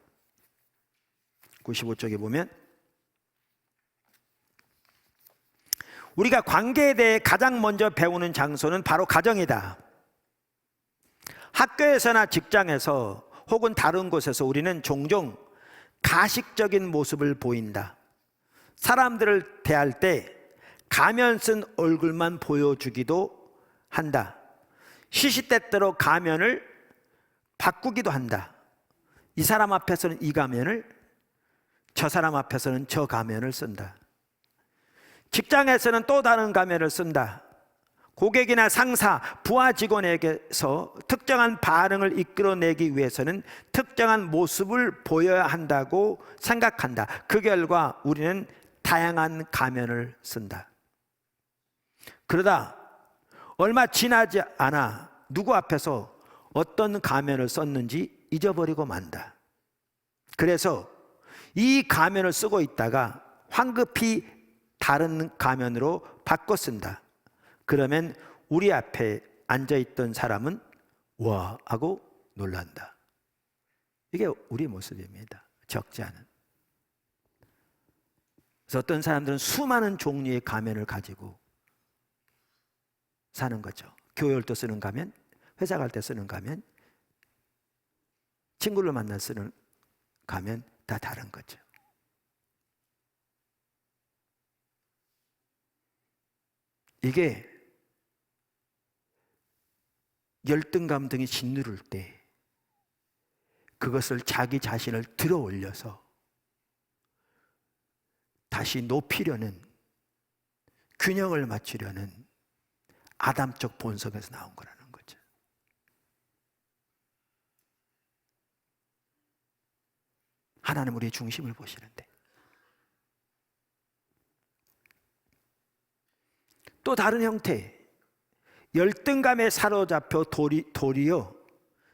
95쪽에 보면 우리가 관계에 대해 가장 먼저 배우는 장소는 바로 가정이다. 학교에서나 직장에서 혹은 다른 곳에서 우리는 종종 가식적인 모습을 보인다. 사람들을 대할 때 가면 쓴 얼굴만 보여주기도 한다. 시시때때로 가면을 바꾸기도 한다. 이 사람 앞에서는 이 가면을, 저 사람 앞에서는 저 가면을 쓴다. 직장에서는 또 다른 가면을 쓴다. 고객이나 상사, 부하 직원에게서 특정한 반응을 이끌어내기 위해서는 특정한 모습을 보여야 한다고 생각한다. 그 결과 우리는 다양한 가면을 쓴다. 그러다 얼마 지나지 않아 누구 앞에서 어떤 가면을 썼는지 잊어버리고 만다. 그래서 이 가면을 쓰고 있다가 황급히 다른 가면으로 바꿔 쓴다. 그러면 우리 앞에 앉아있던 사람은 와 하고 놀란다. 이게 우리 모습입니다. 적지 않은. 그래서 어떤 사람들은 수많은 종류의 가면을 가지고 사는 거죠. 교회 올 때 쓰는 가면, 회사 갈 때 쓰는 가면, 친구를 만나 쓰는 가면 다 다른 거죠. 이게 열등감 등이 짓누를 때 그것을 자기 자신을 들어 올려서 다시 높이려는, 균형을 맞추려는 아담적 본성에서 나온 거라는 거죠. 하나님 우리의 중심을 보시는데, 또 다른 형태, 열등감에 사로잡혀 도리어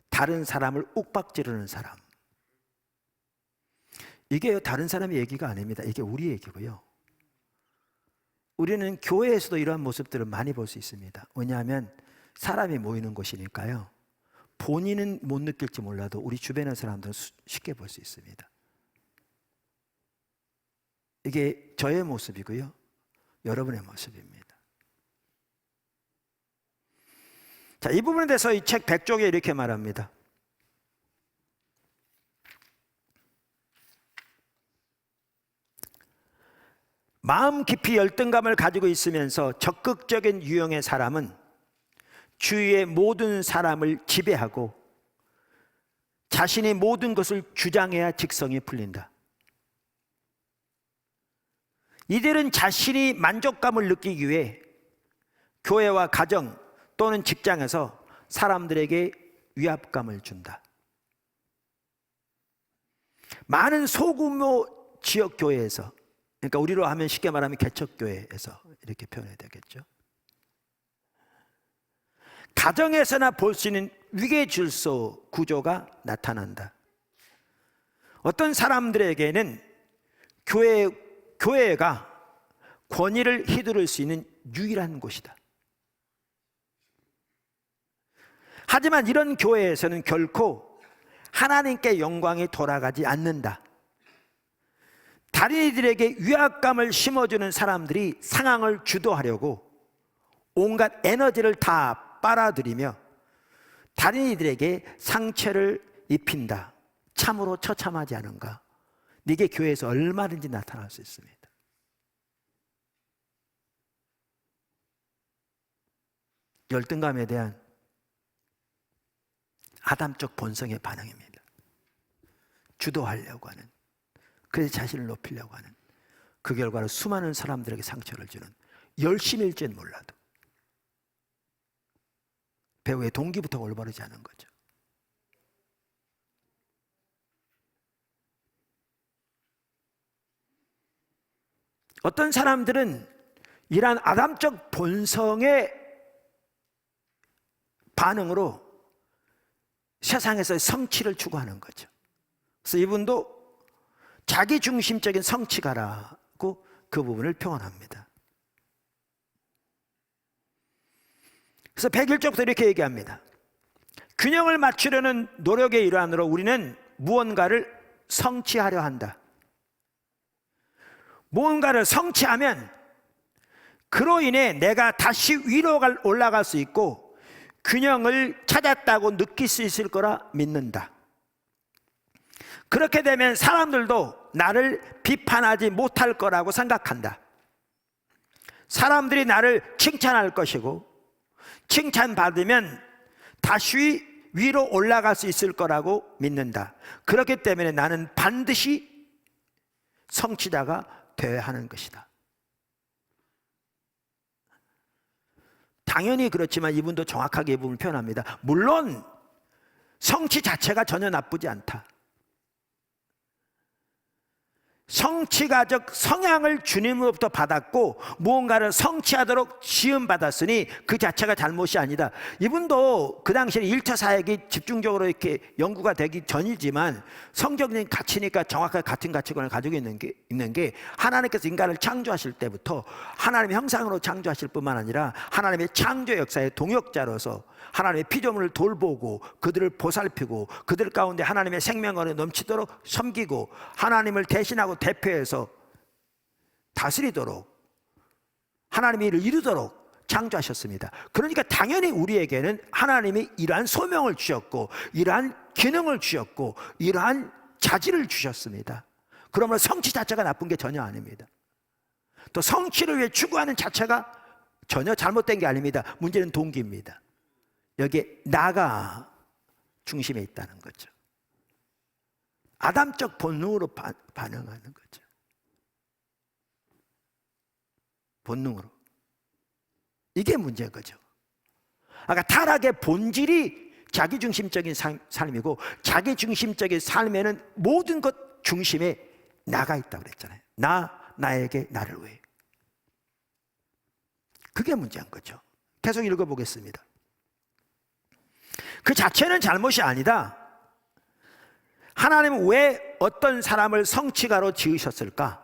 다른 사람을 욱박지르는 사람. 이게 다른 사람의 얘기가 아닙니다. 이게 우리 얘기고요. 우리는 교회에서도 이러한 모습들을 많이 볼 수 있습니다. 왜냐하면 사람이 모이는 곳이니까요. 본인은 못 느낄지 몰라도 우리 주변의 사람들은 쉽게 볼 수 있습니다. 이게 저의 모습이고요. 여러분의 모습입니다. 자, 이 부분에 대해서 이 책 100쪽에 이렇게 말합니다. 마음 깊이 열등감을 가지고 있으면서 적극적인 유형의 사람은 주위의 모든 사람을 지배하고 자신이 모든 것을 주장해야 직성이 풀린다. 이들은 자신이 만족감을 느끼기 위해 교회와 가정 또는 직장에서 사람들에게 위압감을 준다. 많은 소규모 지역 교회에서, 그러니까 우리로 하면 쉽게 말하면 개척교회에서 이렇게 표현해야 되겠죠. 가정에서나 볼 수 있는 위계질서 구조가 나타난다. 어떤 사람들에게는 교회가 권위를 휘두를 수 있는 유일한 곳이다. 하지만 이런 교회에서는 결코 하나님께 영광이 돌아가지 않는다. 다른 이들에게 위압감을 심어주는 사람들이 상황을 주도하려고 온갖 에너지를 다 빨아들이며 다른 이들에게 상처를 입힌다. 참으로 처참하지 않은가? 이게 교회에서 얼마든지 나타날 수 있습니다. 열등감에 대한 아담적 본성의 반응입니다. 주도하려고 하는, 그래서 자신을 높이려고 하는, 그 결과로 수많은 사람들에게 상처를 주는, 열심일지는 몰라도 배우의 동기부터 올바르지 않은 거죠. 어떤 사람들은 이러한 아담적 본성의 반응으로 세상에서 성취를 추구하는 거죠. 그래서 이분도 자기 중심적인 성취가라고 그 부분을 표현합니다. 그래서 101쪽부터 이렇게 얘기합니다. 균형을 맞추려는 노력의 일환으로 우리는 무언가를 성취하려 한다. 무언가를 성취하면 그로 인해 내가 다시 위로 올라갈 수 있고 균형을 찾았다고 느낄 수 있을 거라 믿는다. 그렇게 되면 사람들도 나를 비판하지 못할 거라고 생각한다. 사람들이 나를 칭찬할 것이고 칭찬받으면 다시 위로 올라갈 수 있을 거라고 믿는다. 그렇기 때문에 나는 반드시 성취자가 되어야 하는 것이다. 당연히 그렇지만 이분도 정확하게 이 부분을 표현합니다. 물론 성취 자체가 전혀 나쁘지 않다. 성취가적 성향을 주님으로부터 받았고 무언가를 성취하도록 지음받았으니 그 자체가 잘못이 아니다. 이분도 그 당시에 1차 사역이 집중적으로 이렇게 연구가 되기 전이지만 성경적인 가치니까 정확하게 같은 가치관을 가지고 있는 게 하나님께서 인간을 창조하실 때부터 하나님의 형상으로 창조하실 뿐만 아니라 하나님의 창조 역사의 동역자로서 하나님의 피조물을 돌보고 그들을 보살피고 그들 가운데 하나님의 생명권이 넘치도록 섬기고 하나님을 대신하고 대표해서 다스리도록 하나님의 일을 이루도록 창조하셨습니다. 그러니까 당연히 우리에게는 하나님이 이러한 소명을 주셨고 이러한 기능을 주셨고 이러한 자질을 주셨습니다. 그러므로 성취 자체가 나쁜 게 전혀 아닙니다. 또 성취를 위해 추구하는 자체가 전혀 잘못된 게 아닙니다. 문제는 동기입니다. 여기에 나가 중심에 있다는 거죠. 아담적 본능으로 반응하는 거죠. 본능으로. 이게 문제인 거죠. 아까 타락의 본질이 자기중심적인 삶이고 자기중심적인 삶에는 모든 것 중심에 나가 있다고 그랬잖아요. 나에게, 나를 위해. 그게 문제인 거죠. 계속 읽어보겠습니다. 그 자체는 잘못이 아니다. 하나님은 왜 어떤 사람을 성취가로 지으셨을까?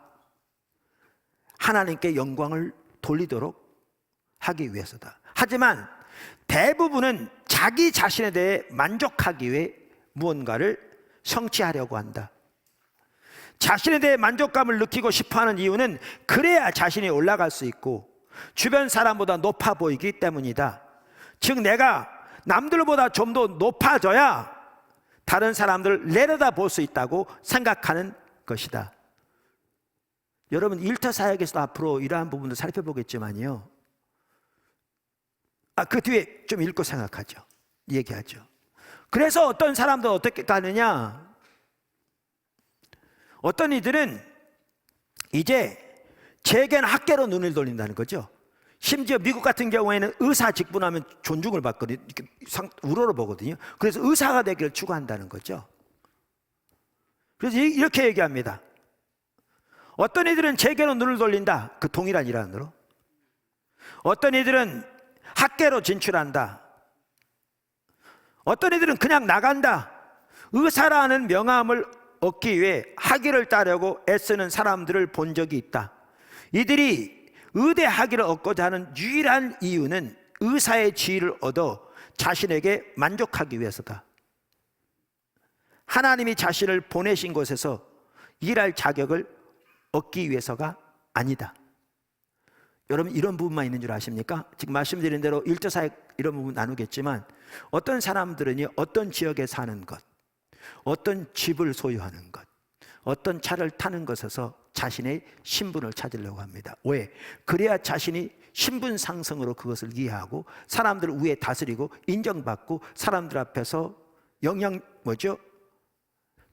하나님께 영광을 돌리도록 하기 위해서다. 하지만 대부분은 자기 자신에 대해 만족하기 위해 무언가를 성취하려고 한다. 자신에 대해 만족감을 느끼고 싶어하는 이유는 그래야 자신이 올라갈 수 있고 주변 사람보다 높아 보이기 때문이다. 즉 내가 남들보다 좀 더 높아져야 다른 사람들을 내려다 볼 수 있다고 생각하는 것이다. 여러분 1차 사역에서도 앞으로 이러한 부분도 살펴보겠지만요. 그 뒤에 좀 읽고 생각하죠. 얘기하죠. 그래서 어떤 사람들은 어떻게 가느냐? 어떤 이들은 이제 재계나 학계로 눈을 돌린다는 거죠. 심지어 미국 같은 경우에는 의사 직분하면 존중을 받거든요. 우러러 보거든요. 그래서 의사가 되기를 추구한다는 거죠. 그래서 이렇게 얘기합니다. 어떤 이들은 재계로 눈을 돌린다. 그 동일한 일환으로. 어떤 이들은 학계로 진출한다. 어떤 이들은 그냥 나간다. 의사라는 명함을 얻기 위해 학위를 따려고 애쓰는 사람들을 본 적이 있다. 이들이 의대 학위를 얻고자 하는 유일한 이유는 의사의 지위를 얻어 자신에게 만족하기 위해서다. 하나님이 자신을 보내신 곳에서 일할 자격을 얻기 위해서가 아니다. 여러분 이런 부분만 있는 줄 아십니까? 지금 말씀드린 대로 1차 사역 이런 부분 나누겠지만 어떤 사람들은요, 어떤 지역에 사는 것, 어떤 집을 소유하는 것, 어떤 차를 타는 것에서 자신의 신분을 찾으려고 합니다. 왜? 그래야 자신이 신분 상승으로 그것을 이해하고 사람들을 위해 다스리고 인정받고 사람들 앞에서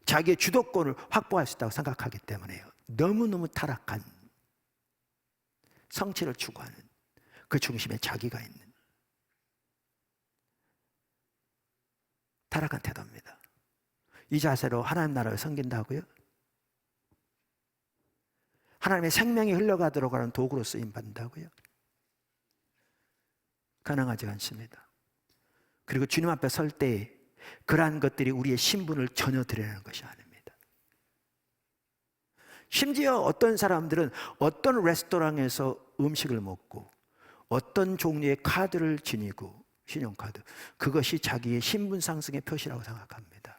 자기의 주도권을 확보할 수 있다고 생각하기 때문에요. 너무너무 타락한 성취를 추구하는 그 중심에 자기가 있는 타락한 태도입니다. 이 자세로 하나님 나라를 섬긴다고요? 하나님의 생명이 흘러가도록 하는 도구로 쓰임받는다고요? 가능하지 않습니다. 그리고 주님 앞에 설 때 그러한 것들이 우리의 신분을 전혀 드러내는 것이 아닙니다. 심지어 어떤 사람들은 어떤 레스토랑에서 음식을 먹고 어떤 종류의 카드를 지니고 신용카드, 그것이 자기의 신분 상승의 표시라고 생각합니다.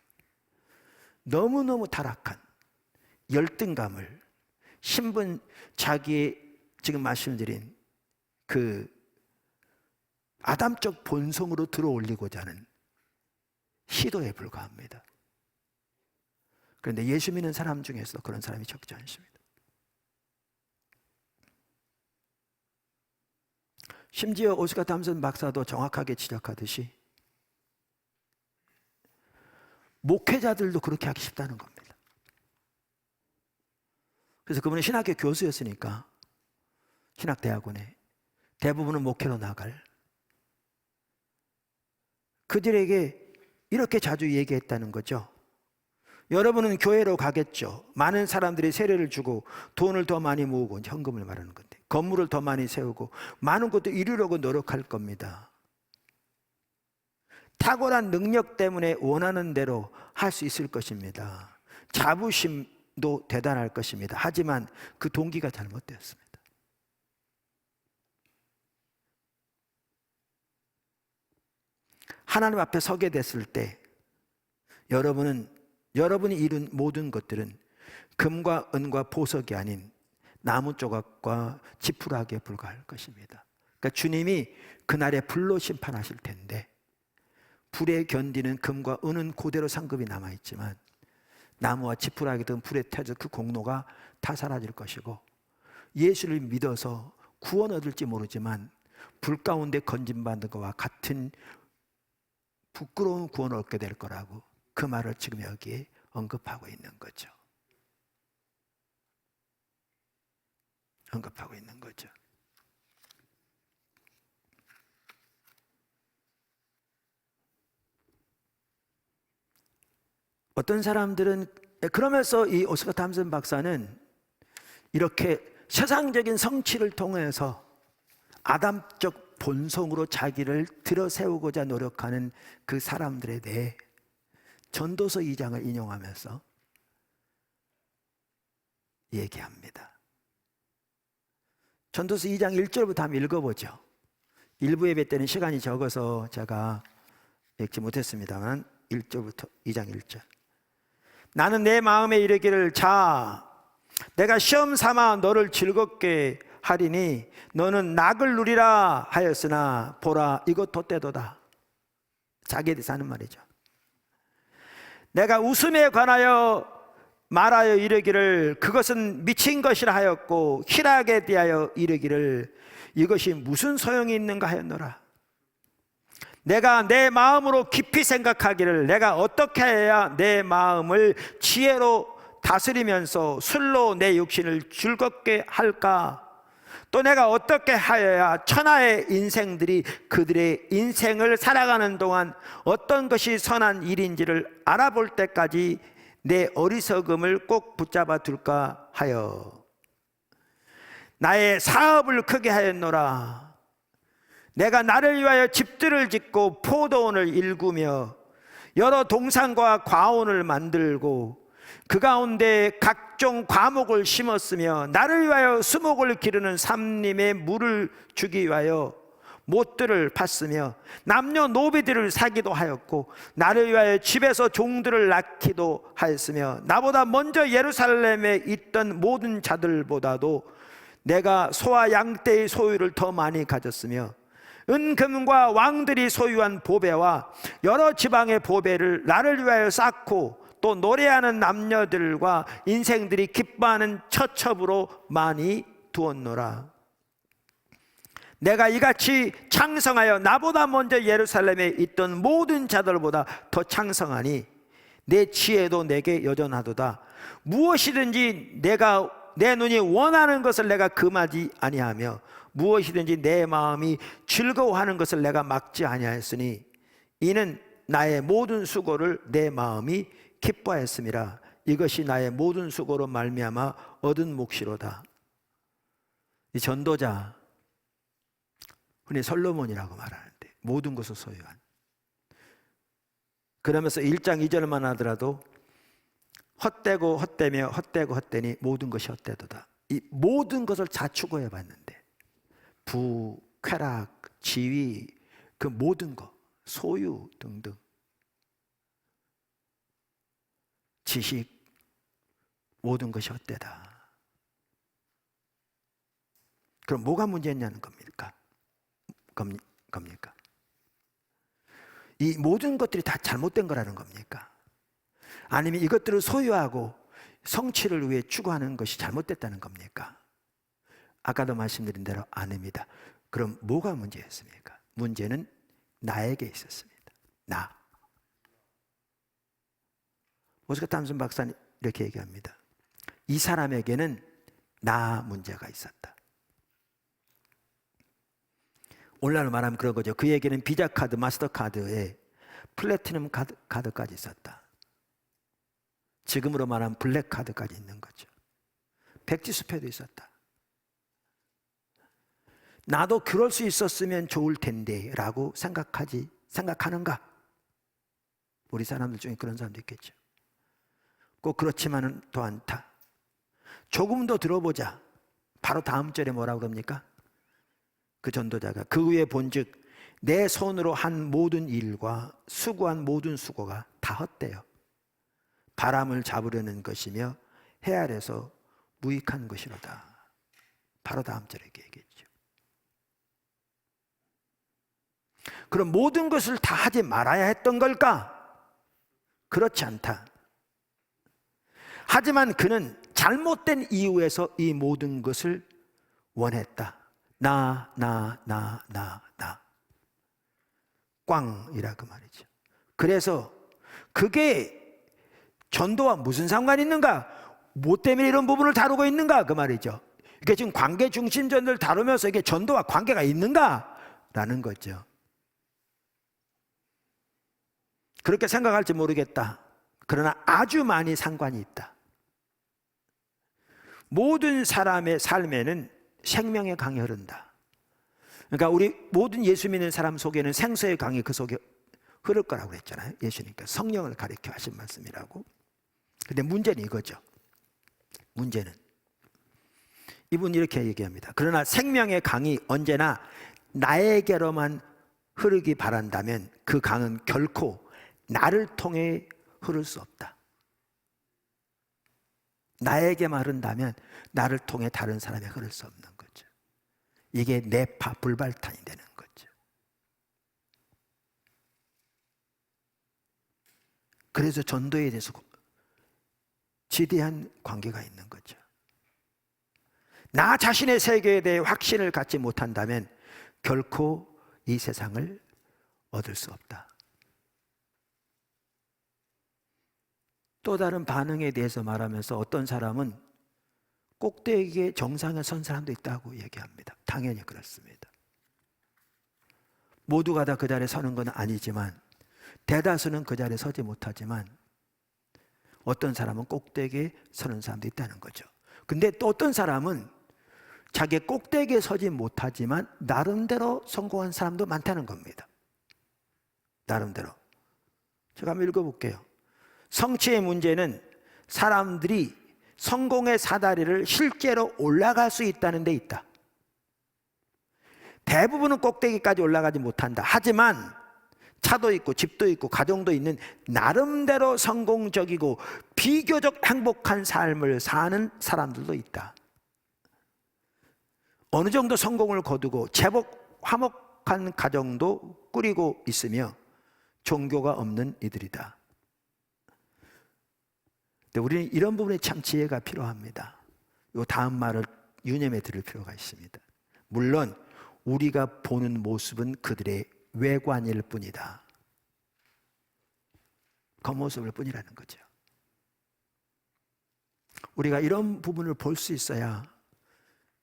너무너무 타락한 열등감을 신분, 자기의 지금 말씀드린 그 아담적 본성으로 들어올리고자 하는 시도에 불과합니다. 그런데 예수 믿는 사람 중에서 그런 사람이 적지 않습니다. 심지어 오스카 탐슨 박사도 정확하게 지적하듯이 목회자들도 그렇게 하기 쉽다는 겁니다. 그래서 그분은 신학교 교수였으니까 신학대학원에 대부분은 목회로 나갈, 그들에게 이렇게 자주 얘기했다는 거죠. 여러분은 교회로 가겠죠. 많은 사람들이 세례를 주고 돈을 더 많이 모으고, 현금을 말하는 건데, 건물을 더 많이 세우고 많은 것도 이루려고 노력할 겁니다. 탁월한 능력 때문에 원하는 대로 할 수 있을 것입니다. 자부심도 대단할 것입니다. 하지만 그 동기가 잘못되었습니다. 하나님 앞에 서게 됐을 때 여러분이 이룬 모든 것들은 금과 은과 보석이 아닌 나무 조각과 지푸라기에 불과할 것입니다. 그러니까 주님이 그날에 불로 심판하실 텐데, 불에 견디는 금과 은은 그대로 상급이 남아있지만 나무와 지푸라기 등 불에 태져 그 공로가 다 사라질 것이고, 예수를 믿어서 구원 얻을지 모르지만 불 가운데 건짐받는 것과 같은 부끄러운 구원을 얻게 될 거라고, 그 말을 지금 여기에 언급하고 있는 거죠. 언급하고 있는 거죠. 어떤 사람들은, 그러면서 이 오스카 탐슨 박사는 이렇게 세상적인 성취를 통해서 아담적 본성으로 자기를 들어세우고자 노력하는 그 사람들에 대해 전도서 2장을 인용하면서 얘기합니다. 전도서 2장 1절부터 한번 읽어보죠. 일부 예배 때는 시간이 적어서 제가 읽지 못했습니다만 1절부터 2장 1절. 나는 내 마음에 이르기를, 자, 내가 시험 삼아 너를 즐겁게 하리니 너는 낙을 누리라 하였으나 보라, 이것 돛대도다. 자기에 대해서 하는 말이죠. 내가 웃음에 관하여 말하여 이르기를 그것은 미친 것이라 하였고, 희락에 대하여 이르기를 이것이 무슨 소용이 있는가 하였노라. 내가 내 마음으로 깊이 생각하기를 내가 어떻게 해야 내 마음을 지혜로 다스리면서 술로 내 육신을 즐겁게 할까? 또 내가 어떻게 하여야 천하의 인생들이 그들의 인생을 살아가는 동안 어떤 것이 선한 일인지를 알아볼 때까지 내 어리석음을 꼭 붙잡아 둘까 하여 나의 사업을 크게 하였노라. 내가 나를 위하여 집들을 짓고 포도원을 일구며 여러 동산과 과원을 만들고 그 가운데 각종 과목을 심었으며 나를 위하여 수목을 기르는 삼림에 물을 주기 위하여 못들을 팠으며 남녀노비들을 사기도 하였고 나를 위하여 집에서 종들을 낳기도 하였으며 나보다 먼저 예루살렘에 있던 모든 자들보다도 내가 소와 양떼의 소유를 더 많이 가졌으며 은금과 왕들이 소유한 보배와 여러 지방의 보배를 나를 위하여 쌓고 또 노래하는 남녀들과 인생들이 기뻐하는 처첩으로 많이 두었노라. 내가 이같이 창성하여 나보다 먼저 예루살렘에 있던 모든 자들보다 더 창성하니 내 지혜도 내게 여전하도다. 무엇이든지 내 눈이 원하는 것을 내가 금하지 아니하며 무엇이든지 내 마음이 즐거워하는 것을 내가 막지 아니하였으니 이는 나의 모든 수고를 내 마음이 기뻐하였음이라. 이것이 나의 모든 수고로 말미암아 얻은 몫이로다. 이 전도자, 흔히 솔로몬이라고 말하는데 모든 것을 소유한, 그러면서 1장 2절만 하더라도 헛되고 헛되며 헛되고 헛되니 모든 것이 헛되도다. 이 모든 것을 다 추구해 봤는데 부, 쾌락, 지위, 그 모든 것, 소유 등등, 지식, 모든 것이 헛되다. 그럼 뭐가 문제였냐는 겁니까? 이 모든 것들이 다 잘못된 거라는 겁니까? 아니면 이것들을 소유하고 성취를 위해 추구하는 것이 잘못됐다는 겁니까? 아까도 말씀드린 대로 아닙니다. 그럼 뭐가 문제였습니까? 문제는 나에게 있었습니다. 나. 오스카 탐슨 박사는 이렇게 얘기합니다. 이 사람에게는 나 문제가 있었다. 오늘날로 말하면 그런 거죠. 그에게는 비자 카드, 마스터카드에 플래티넘 카드까지 있었다. 지금으로 말하면 블랙 카드까지 있는 거죠. 백지수표도 있었다. 나도 그럴 수 있었으면 좋을 텐데 라고 생각하는가? 우리 사람들 중에 그런 사람도 있겠죠. 꼭 그렇지만은 또 않다. 조금 더 들어보자. 바로 다음 절에 뭐라고 그럽니까? 그 전도자가 그 후에 본즉 내 손으로 한 모든 일과 수고한 모든 수고가 다 헛되어 바람을 잡으려는 것이며 해 아래서 무익한 것이로다. 바로 다음 절에 얘기했죠. 그럼 모든 것을 다 하지 말아야 했던 걸까? 그렇지 않다. 하지만 그는 잘못된 이유에서 이 모든 것을 원했다. 나 꽝이라 그 말이죠. 그래서 그게 전도와 무슨 상관이 있는가? 뭐 때문에 이런 부분을 다루고 있는가? 그 말이죠. 이게 지금 관계 중심 전도를 다루면서 이게 전도와 관계가 있는가? 라는 거죠. 그렇게 생각할지 모르겠다. 그러나 아주 많이 상관이 있다. 모든 사람의 삶에는 생명의 강이 흐른다. 그러니까 우리 모든 예수 믿는 사람 속에는 생수의 강이 그 속에 흐를 거라고 그랬잖아요. 예수님께서 성령을 가리켜 하신 말씀이라고. 근데 문제는 이거죠. 문제는 이분이 이렇게 얘기합니다. 그러나 생명의 강이 언제나 나에게로만 흐르기 바란다면 그 강은 결코 나를 통해 흐를 수 없다. 나에게만 흐른다면 나를 통해 다른 사람에 흐를 수 없는 거죠. 이게 뇌파 불발탄이 되는 거죠. 그래서 전도에 대해서 지대한 관계가 있는 거죠. 나 자신의 세계에 대해 확신을 갖지 못한다면 결코 이 세상을 얻을 수 없다. 또 다른 반응에 대해서 말하면서 어떤 사람은 꼭대기의 정상에 선 사람도 있다고 얘기합니다. 당연히 그렇습니다. 모두가 다 그 자리에 서는 건 아니지만 대다수는 그 자리에 서지 못하지만 어떤 사람은 꼭대기에 서는 사람도 있다는 거죠. 근데 또 어떤 사람은 자기 꼭대기에 서지 못하지만 나름대로 성공한 사람도 많다는 겁니다. 나름대로. 제가 한번 읽어볼게요. 성취의 문제는 사람들이 성공의 사다리를 실제로 올라갈 수 있다는 데 있다. 대부분은 꼭대기까지 올라가지 못한다. 하지만 차도 있고 집도 있고 가정도 있는 나름대로 성공적이고 비교적 행복한 삶을 사는 사람들도 있다. 어느 정도 성공을 거두고 제법 화목한 가정도 꾸리고 있으며 종교가 없는 이들이다. 근데 우리는 이런 부분에 참 지혜가 필요합니다. 이 다음 말을 유념해 들을 필요가 있습니다. 물론 우리가 보는 모습은 그들의 외관일 뿐이다. 겉모습일 뿐이라는 거죠. 우리가 이런 부분을 볼 수 있어야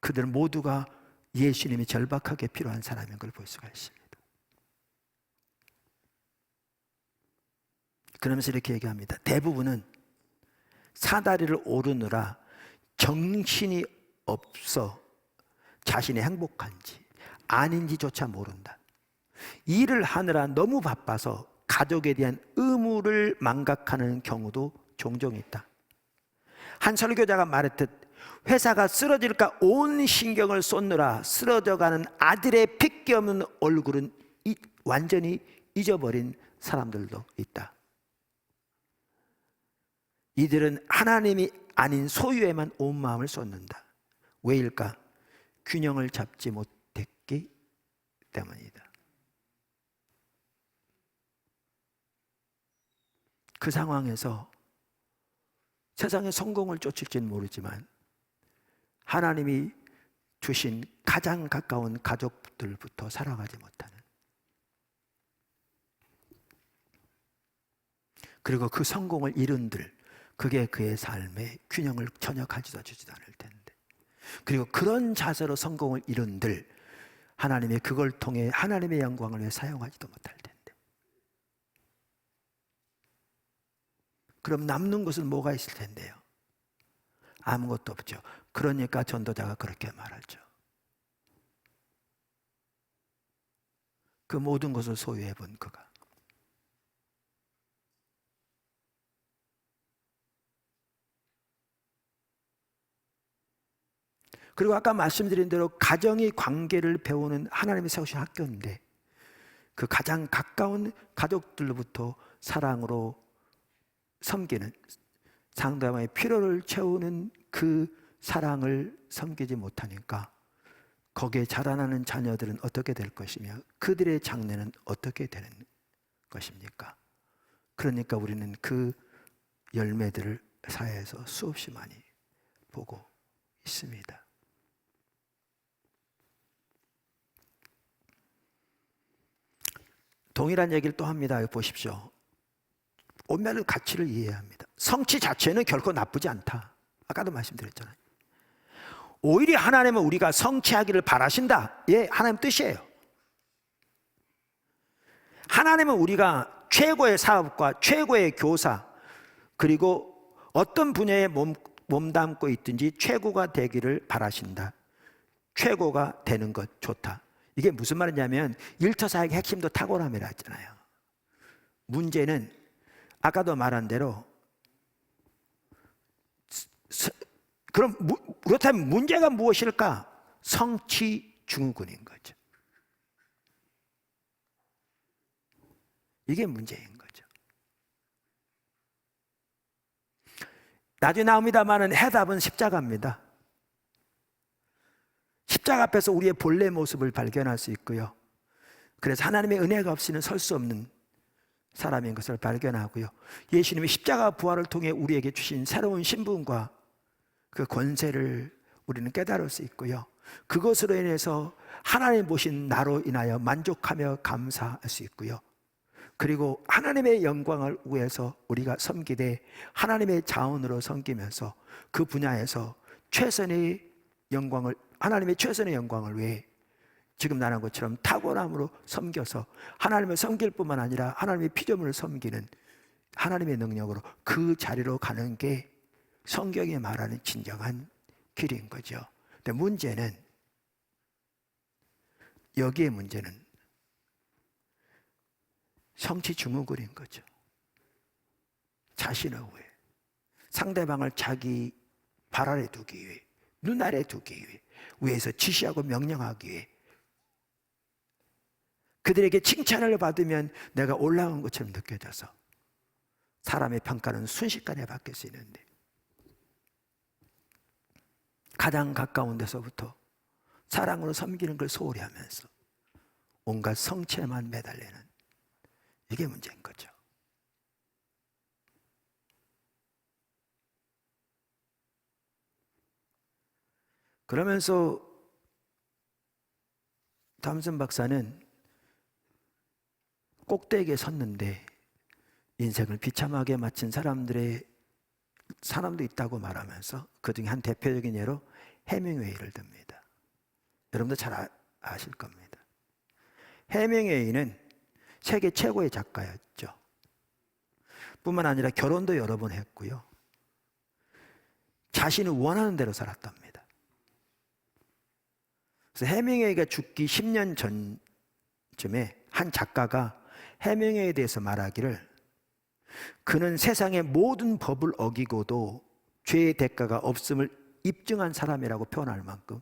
그들 모두가 예수님이 절박하게 필요한 사람인 걸 볼 수가 있습니다. 그러면서 이렇게 얘기합니다. 대부분은 사다리를 오르느라 정신이 없어 자신이 행복한지 아닌지조차 모른다. 일을 하느라 너무 바빠서 가족에 대한 의무를 망각하는 경우도 종종 있다. 한 설교자가 말했듯 회사가 쓰러질까 온 신경을 쏟느라 쓰러져가는 아들의 핏기 없는 얼굴은 완전히 잊어버린 사람들도 있다. 이들은 하나님이 아닌 소유에만 온 마음을 쏟는다. 왜일까? 균형을 잡지 못했기 때문이다. 그 상황에서 세상의 성공을 쫓을지는 모르지만 하나님이 주신 가장 가까운 가족들부터 살아가지 못하는, 그리고 그 성공을 이룬들, 그게 그의 삶의 균형을 전혀 가져다 주지도 않을 텐데, 그리고 그런 자세로 성공을 이룬들 하나님의 그걸 통해 하나님의 영광을 위해 사용하지도 못할 텐데, 그럼 남는 것은 뭐가 있을 텐데요? 아무것도 없죠. 그러니까 전도자가 그렇게 말하죠. 그 모든 것을 소유해 본 그가. 그리고 아까 말씀드린 대로 가정이 관계를 배우는 하나님이 세우신 학교인데, 그 가장 가까운 가족들로부터 사랑으로 섬기는, 상대방의 필요를 채우는 그 사랑을 섬기지 못하니까 거기에 자라나는 자녀들은 어떻게 될 것이며 그들의 장래는 어떻게 되는 것입니까? 그러니까 우리는 그 열매들을 사회에서 수없이 많이 보고 있습니다. 동일한 얘기를 또 합니다. 보십시오. 온면의 가치를 이해해야 합니다. 성취 자체는 결코 나쁘지 않다. 아까도 말씀드렸잖아요. 오히려 하나님은 우리가 성취하기를 바라신다. 예, 하나님 뜻이에요. 하나님은 우리가 최고의 사업과 최고의 교사, 그리고 어떤 분야에 몸담고 있든지 최고가 되기를 바라신다. 최고가 되는 것 좋다. 이게 무슨 말이냐면 일터사역의 핵심도 탁월함이라 했잖아요. 문제는 아까도 말한 대로, 그럼 그렇다면 문제가 무엇일까? 성취 증후군인 거죠. 이게 문제인 거죠. 나중에 나옵니다만은 해답은 십자가입니다. 십자가 앞에서 우리의 본래 모습을 발견할 수 있고요. 그래서 하나님의 은혜가 없이는 설 수 없는 사람인 것을 발견하고요. 예수님이 십자가 부활을 통해 우리에게 주신 새로운 신분과 그 권세를 우리는 깨달을 수 있고요. 그것으로 인해서 하나님 보신 나로 인하여 만족하며 감사할 수 있고요. 그리고 하나님의 영광을 위해서 우리가 섬기되 하나님의 자원으로 섬기면서 그 분야에서 최선의 영광을, 하나님의 최선의 영광을 위해 지금 말한 것처럼 탁월함으로 섬겨서 하나님을 섬길 뿐만 아니라 하나님의 피조물을 섬기는 하나님의 능력으로 그 자리로 가는 게 성경이 말하는 진정한 길인 거죠. 근데 문제는, 여기에 문제는 성취 증후군인 거죠. 자신을 위해, 상대방을 자기 발 아래 두기 위해, 눈 아래 두기 위해, 위에서 지시하고 명령하기 위해, 그들에게 칭찬을 받으면 내가 올라온 것처럼 느껴져서 사람의 평가는 순식간에 바뀔 수 있는데, 가장 가까운 데서부터 사랑으로 섬기는 걸 소홀히 하면서 온갖 성취에만 매달리는, 이게 문제인 거죠. 그러면서 담슨 박사는 꼭대기에 섰는데 인생을 비참하게 마친 사람도 있다고 말하면서 그 중에 한 대표적인 예로 해밍웨이를 듭니다. 여러분도 잘 아실 겁니다. 해밍웨이는 세계 최고의 작가였죠. 뿐만 아니라 결혼도 여러 번 했고요. 자신이 원하는 대로 살았답니다. 그래서 해밍웨이가 죽기 10년 전쯤에 한 작가가 해밍웨이에 대해서 말하기를, 그는 세상의 모든 법을 어기고도 죄의 대가가 없음을 입증한 사람이라고 표현할 만큼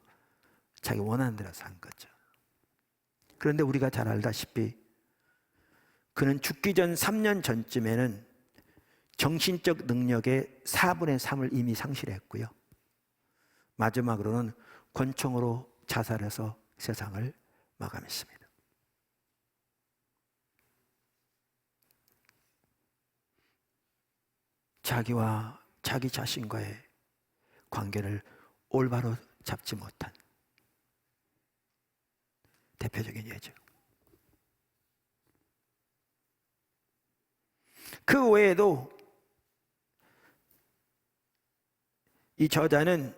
자기 원하는 대로 산 거죠. 그런데 우리가 잘 알다시피 그는 죽기 전 3년 전쯤에는 정신적 능력의 4분의 3을 이미 상실했고요. 마지막으로는 권총으로 자살해서 세상을 마감했습니다. 자기와 자기 자신과의 관계를 올바로 잡지 못한 대표적인 예죠. 그 외에도 이 저자는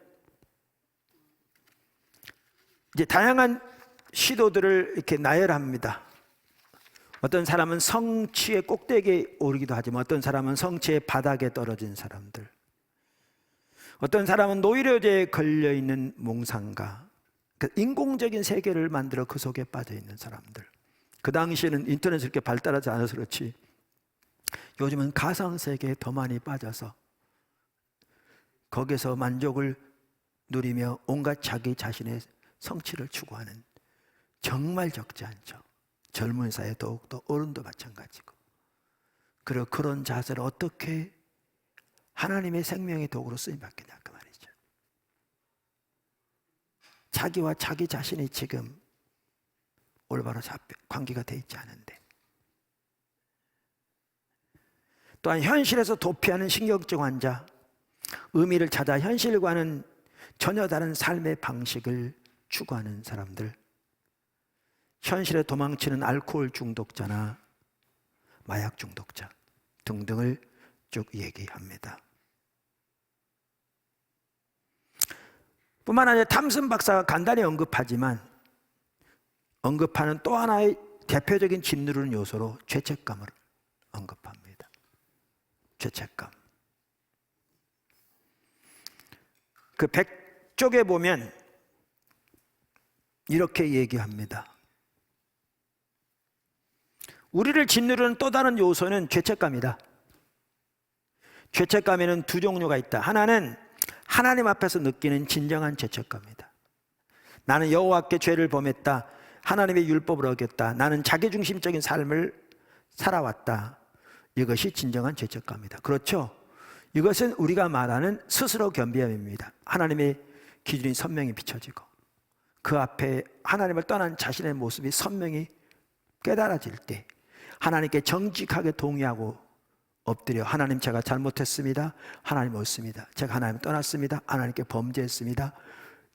이제 다양한 시도들을 이렇게 나열합니다. 어떤 사람은 성취의 꼭대기에 오르기도 하지만 어떤 사람은 성취의 바닥에 떨어진 사람들, 어떤 사람은 노이로제에 걸려있는 몽상가, 인공적인 세계를 만들어 그 속에 빠져있는 사람들. 그 당시에는 인터넷이 이렇게 발달하지 않아서 그렇지 요즘은 가상세계에 더 많이 빠져서 거기서 만족을 누리며 온갖 자기 자신의 성취를 추구하는, 정말 적지 않죠. 젊은 사회 더욱더 어른도 마찬가지고. 그리고 그런 자세를 어떻게 하나님의 생명의 도구로 쓰임받겠냐 그 말이죠. 자기와 자기 자신이 지금 올바로 관계가 돼 있지 않은데, 또한 현실에서 도피하는 신경증 환자, 의미를 찾아 현실과는 전혀 다른 삶의 방식을 추구하는 사람들, 현실에 도망치는 알코올 중독자나 마약 중독자 등등을 쭉 얘기합니다. 뿐만 아니라 탐슨 박사가 간단히 언급하지만 언급하는 또 하나의 대표적인 짓누르는 요소로 죄책감을 언급합니다. 죄책감. 그 100쪽에 보면 이렇게 얘기합니다. 우리를 짓누르는 또 다른 요소는 죄책감이다. 죄책감에는 두 종류가 있다. 하나는 하나님 앞에서 느끼는 진정한 죄책감이다. 나는 여호와께 죄를 범했다. 하나님의 율법을 어겼다. 나는 자기중심적인 삶을 살아왔다. 이것이 진정한 죄책감이다. 그렇죠? 이것은 우리가 말하는 스스로 겸비함입니다. 하나님의 기준이 선명히 비춰지고 그 앞에 하나님을 떠난 자신의 모습이 선명히 깨달아질 때 하나님께 정직하게 동의하고 엎드려 하나님 제가 잘못했습니다. 하나님 옳습니다. 제가 하나님을 떠났습니다. 하나님께 범죄했습니다.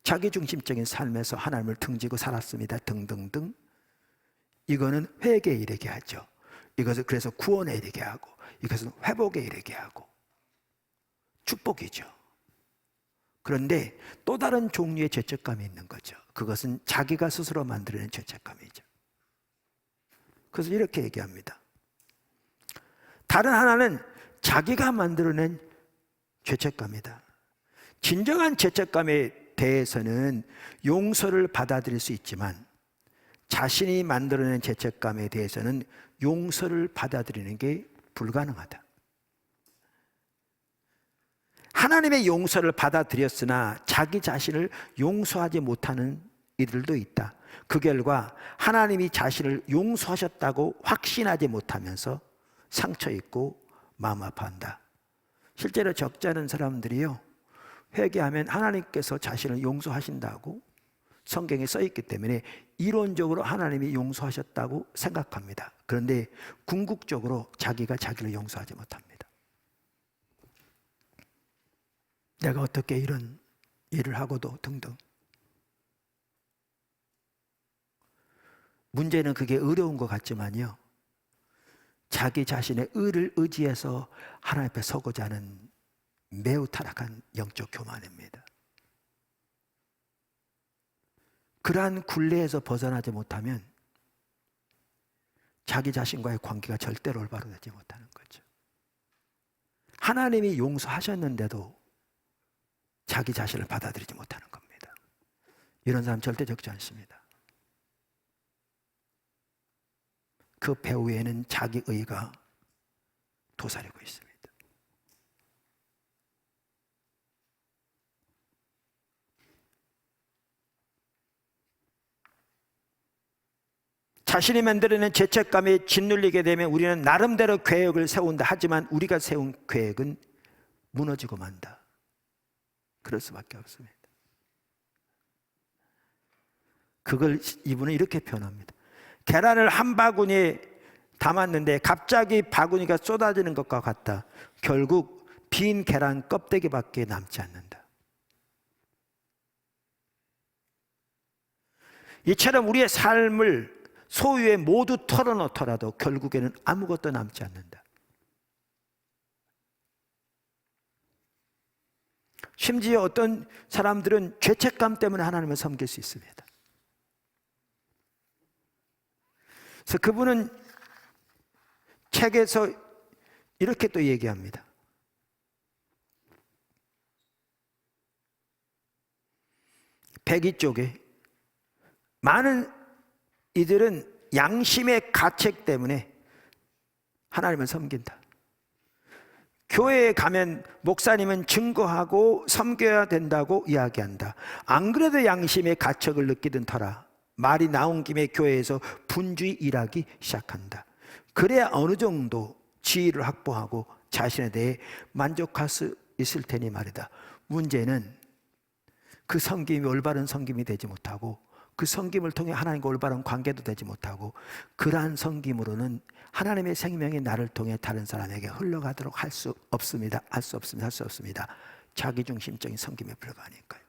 자기중심적인 삶에서 하나님을 등지고 살았습니다. 등등등. 이거는 회개에 이르게 하죠. 이것을 그래서 구원에 이르게 하고 이것은 회복에 이르게 하고 축복이죠. 그런데 또 다른 종류의 죄책감이 있는 거죠. 그것은 자기가 스스로 만들어낸 죄책감이죠. 그래서 이렇게 얘기합니다. 다른 하나는 자기가 만들어낸 죄책감이다. 진정한 죄책감에 대해서는 용서를 받아들일 수 있지만 자신이 만들어낸 죄책감에 대해서는 용서를 받아들이는 게 불가능하다. 하나님의 용서를 받아들였으나 자기 자신을 용서하지 못하는 이들도 있다. 그 결과 하나님이 자신을 용서하셨다고 확신하지 못하면서 상처 입고 마음 아파한다. 실제로 적지 않은 사람들이요, 회개하면 하나님께서 자신을 용서하신다고 성경에 써 있기 때문에 이론적으로 하나님이 용서하셨다고 생각합니다. 그런데 궁극적으로 자기가 자기를 용서하지 못합니다. 내가 어떻게 이런 일을 하고도 등등. 문제는 그게 어려운 것 같지만요, 자기 자신의 의를 의지해서 하나님 앞에 서고자 하는 매우 타락한 영적 교만입니다. 그러한 굴레에서 벗어나지 못하면 자기 자신과의 관계가 절대로 올바로 되지 못하는 거죠. 하나님이 용서하셨는데도 자기 자신을 받아들이지 못하는 겁니다. 이런 사람 절대 적지 않습니다. 그 배후에는 자기 의가 도사리고 있습니다. 자신이 만들어낸 죄책감에 짓눌리게 되면 우리는 나름대로 계획을 세운다. 하지만 우리가 세운 계획은 무너지고 만다. 그럴 수밖에 없습니다. 그걸 이분은 이렇게 표현합니다. 계란을 한 바구니에 담았는데 갑자기 바구니가 쏟아지는 것과 같다. 결국 빈 계란 껍데기밖에 남지 않는다. 이처럼 우리의 삶을 소유에 모두 털어놓더라도 결국에는 아무것도 남지 않는다. 심지어 어떤 사람들은 죄책감 때문에 하나님을 섬길 수 있습니다. 그래서 그분은 책에서 이렇게 또 얘기합니다. 백이 쪽에 많은 이들은 양심의 가책 때문에 하나님을 섬긴다. 교회에 가면 목사님은 증거하고 섬겨야 된다고 이야기한다. 안 그래도 양심의 가책을 느끼던 터라 말이 나온 김에 교회에서 분주히 일하기 시작한다. 그래야 어느 정도 지위를 확보하고 자신에 대해 만족할 수 있을 테니 말이다. 문제는 그 섬김이 올바른 섬김이 되지 못하고 그 섬김을 통해 하나님과 올바른 관계도 되지 못하고 그러한 섬김으로는 하나님의 생명이 나를 통해 다른 사람에게 흘러가도록 할 수 없습니다. 할 수 없습니다. 자기중심적인 섬김에 불과하니까요.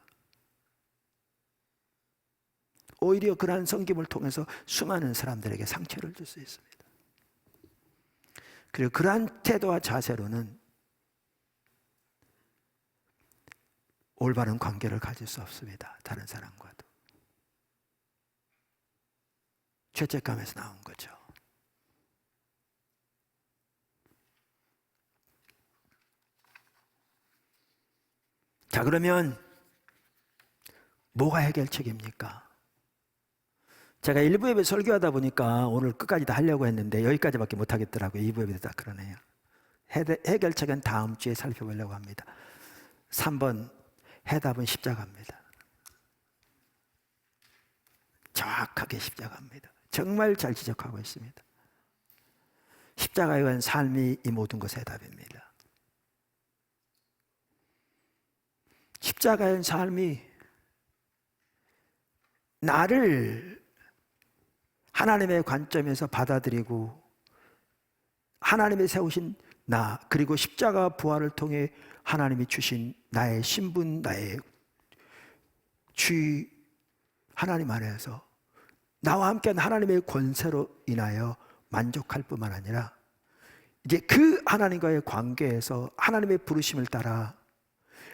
오히려 그러한 섬김을 통해서 수많은 사람들에게 상처를 줄 수 있습니다. 그리고 그러한 태도와 자세로는 올바른 관계를 가질 수 없습니다. 다른 사람과도. 죄책감에서 나온 거죠. 자, 그러면 뭐가 해결책입니까? 제가 1부에 설교하다 보니까 오늘 끝까지 다 하려고 했는데 여기까지밖에 못 하겠더라고요. 2부에 다 그러네요. 해결책은 다음 주에 살펴보려고 합니다. 3번 해답은 십자가입니다. 정확하게 십자가입니다. 정말 잘 지적하고 있습니다. 십자가에 관한 삶이 이 모든 것의 해답입니다. 십자가에 관한 삶이 나를 하나님의 관점에서 받아들이고 하나님의 세우신 나, 그리고 십자가 부활을 통해 하나님이 주신 나의 신분, 나의 주의 하나님 안에서 나와 함께한 하나님의 권세로 인하여 만족할 뿐만 아니라 이제 그 하나님과의 관계에서 하나님의 부르심을 따라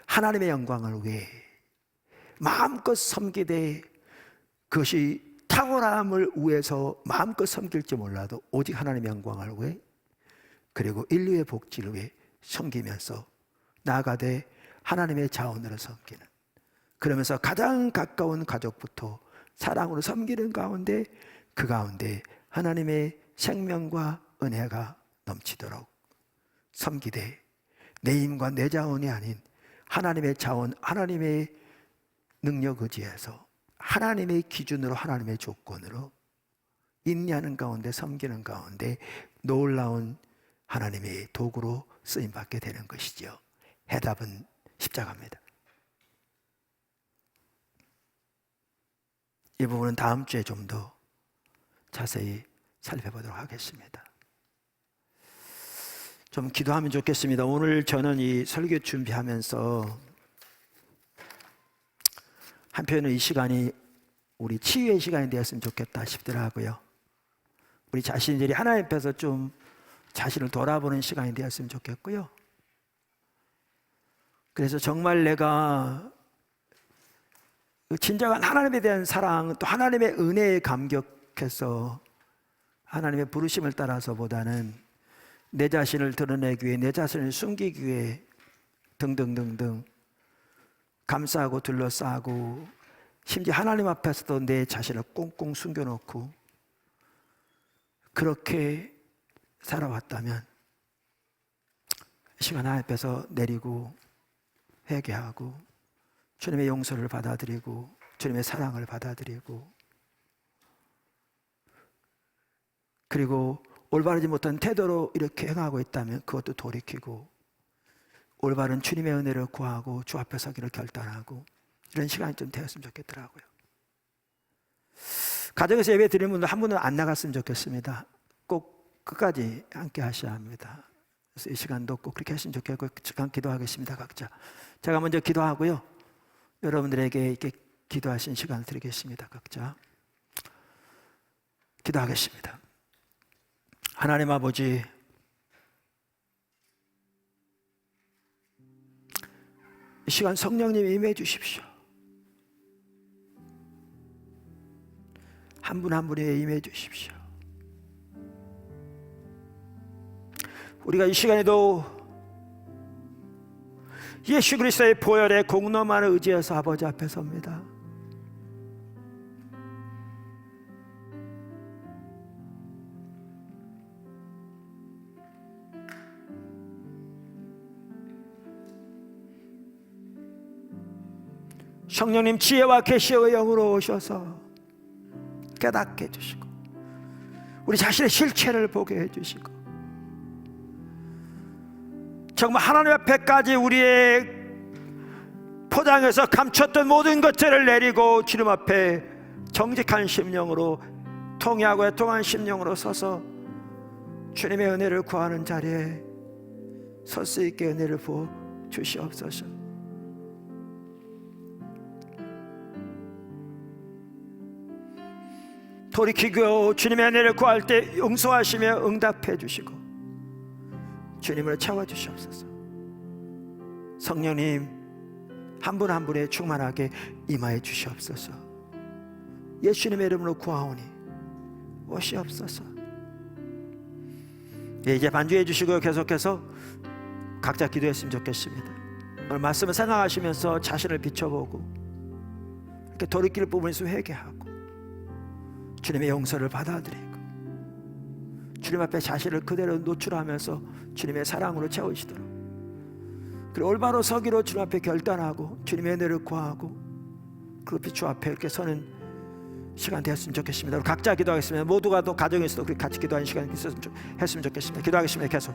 하나님의 영광을 위해 마음껏 섬기되 그것이 탁월함을 위해서 마음껏 섬길지 몰라도 오직 하나님의 영광을 위해 그리고 인류의 복지를 위해 섬기면서 나아가되 하나님의 자원으로 섬기는, 그러면서 가장 가까운 가족부터 사랑으로 섬기는 가운데 그 가운데 하나님의 생명과 은혜가 넘치도록 섬기되 내 힘과 내 자원이 아닌 하나님의 자원, 하나님의 능력 의지에서 하나님의 기준으로 하나님의 조건으로 인내하는 가운데 섬기는 가운데 놀라운 하나님의 도구로 쓰임받게 되는 것이죠. 해답은 십자가입니다. 이 부분은 다음 주에 좀 더 자세히 살펴보도록 하겠습니다. 좀 기도하면 좋겠습니다. 오늘 저는 이 설교 준비하면서 한편은 이 시간이 우리 치유의 시간이 되었으면 좋겠다 싶더라고요. 우리 자신들이 하나님 앞에서 좀 자신을 돌아보는 시간이 되었으면 좋겠고요. 그래서 정말 내가 진정한 하나님에 대한 사랑, 또 하나님의 은혜에 감격해서 하나님의 부르심을 따라서보다는 내 자신을 드러내기 위해, 내 자신을 숨기기 위해 등등등등 감싸고 둘러싸고 심지어 하나님 앞에서도 내 자신을 꽁꽁 숨겨놓고 그렇게 살아왔다면 시간 하나님 앞에서 내리고 회개하고 주님의 용서를 받아들이고 주님의 사랑을 받아들이고 그리고 올바르지 못한 태도로 이렇게 행하고 있다면 그것도 돌이키고 올바른 주님의 은혜를 구하고 주 앞에 서기를 결단하고 이런 시간이 좀 되었으면 좋겠더라고요. 가정에서 예배 드리는 분들 한 분은 안 나갔으면 좋겠습니다. 꼭 끝까지 함께 하셔야 합니다. 그래서 이 시간도 꼭 그렇게 하시면 좋겠고 잠깐 기도하겠습니다. 각자 제가 먼저 기도하고요, 여러분들에게 이렇게 기도하신 시간을 드리겠습니다. 각자 기도하겠습니다. 하나님 아버지, 이 시간 성령님 임해 주십시오. 한 분 한 분에 임해 주십시오. 우리가 이 시간에도 예수 그리스도의 보혈의 공로만을 의지해서 아버지 앞에 섭니다. 성령님 지혜와 계시의 영으로 오셔서 깨닫게 해주시고 우리 자신의 실체를 보게 해주시고 정말 하나님 앞에까지 우리의 포장해서 감췄던 모든 것들을 내리고 주님 앞에 정직한 심령으로 통회하고 애통한 심령으로 서서 주님의 은혜를 구하는 자리에 설 수 있게 은혜를 부어 주시옵소서. 돌이키고 주님의 은혜를 구할 때 용서하시며 응답해 주시고 주님을 채워주시옵소서. 성령님 한 분 한 분에 충만하게 임하여 주시옵소서. 예수님의 이름으로 구하오니 오시옵소서. 이제 반주해 주시고 계속해서 각자 기도했으면 좋겠습니다. 오늘 말씀을 생각하시면서 자신을 비춰보고 이렇게 돌이킬 부분이 있으면 회개하고 주님의 용서를 받아들이고 주님 앞에 자신을 그대로 노출하면서 주님의 사랑으로 채우시도록, 그리고 올바로 서기로 주님 앞에 결단하고 주님의 은혜를 구하고 그 빛 앞에 이렇게 서는 시간 되었으면 좋겠습니다. 우리 각자 기도하겠습니다. 모두가 또 가정에서도 같이 기도하는 시간이 했으면 좋겠습니다. 기도하겠습니다. 계속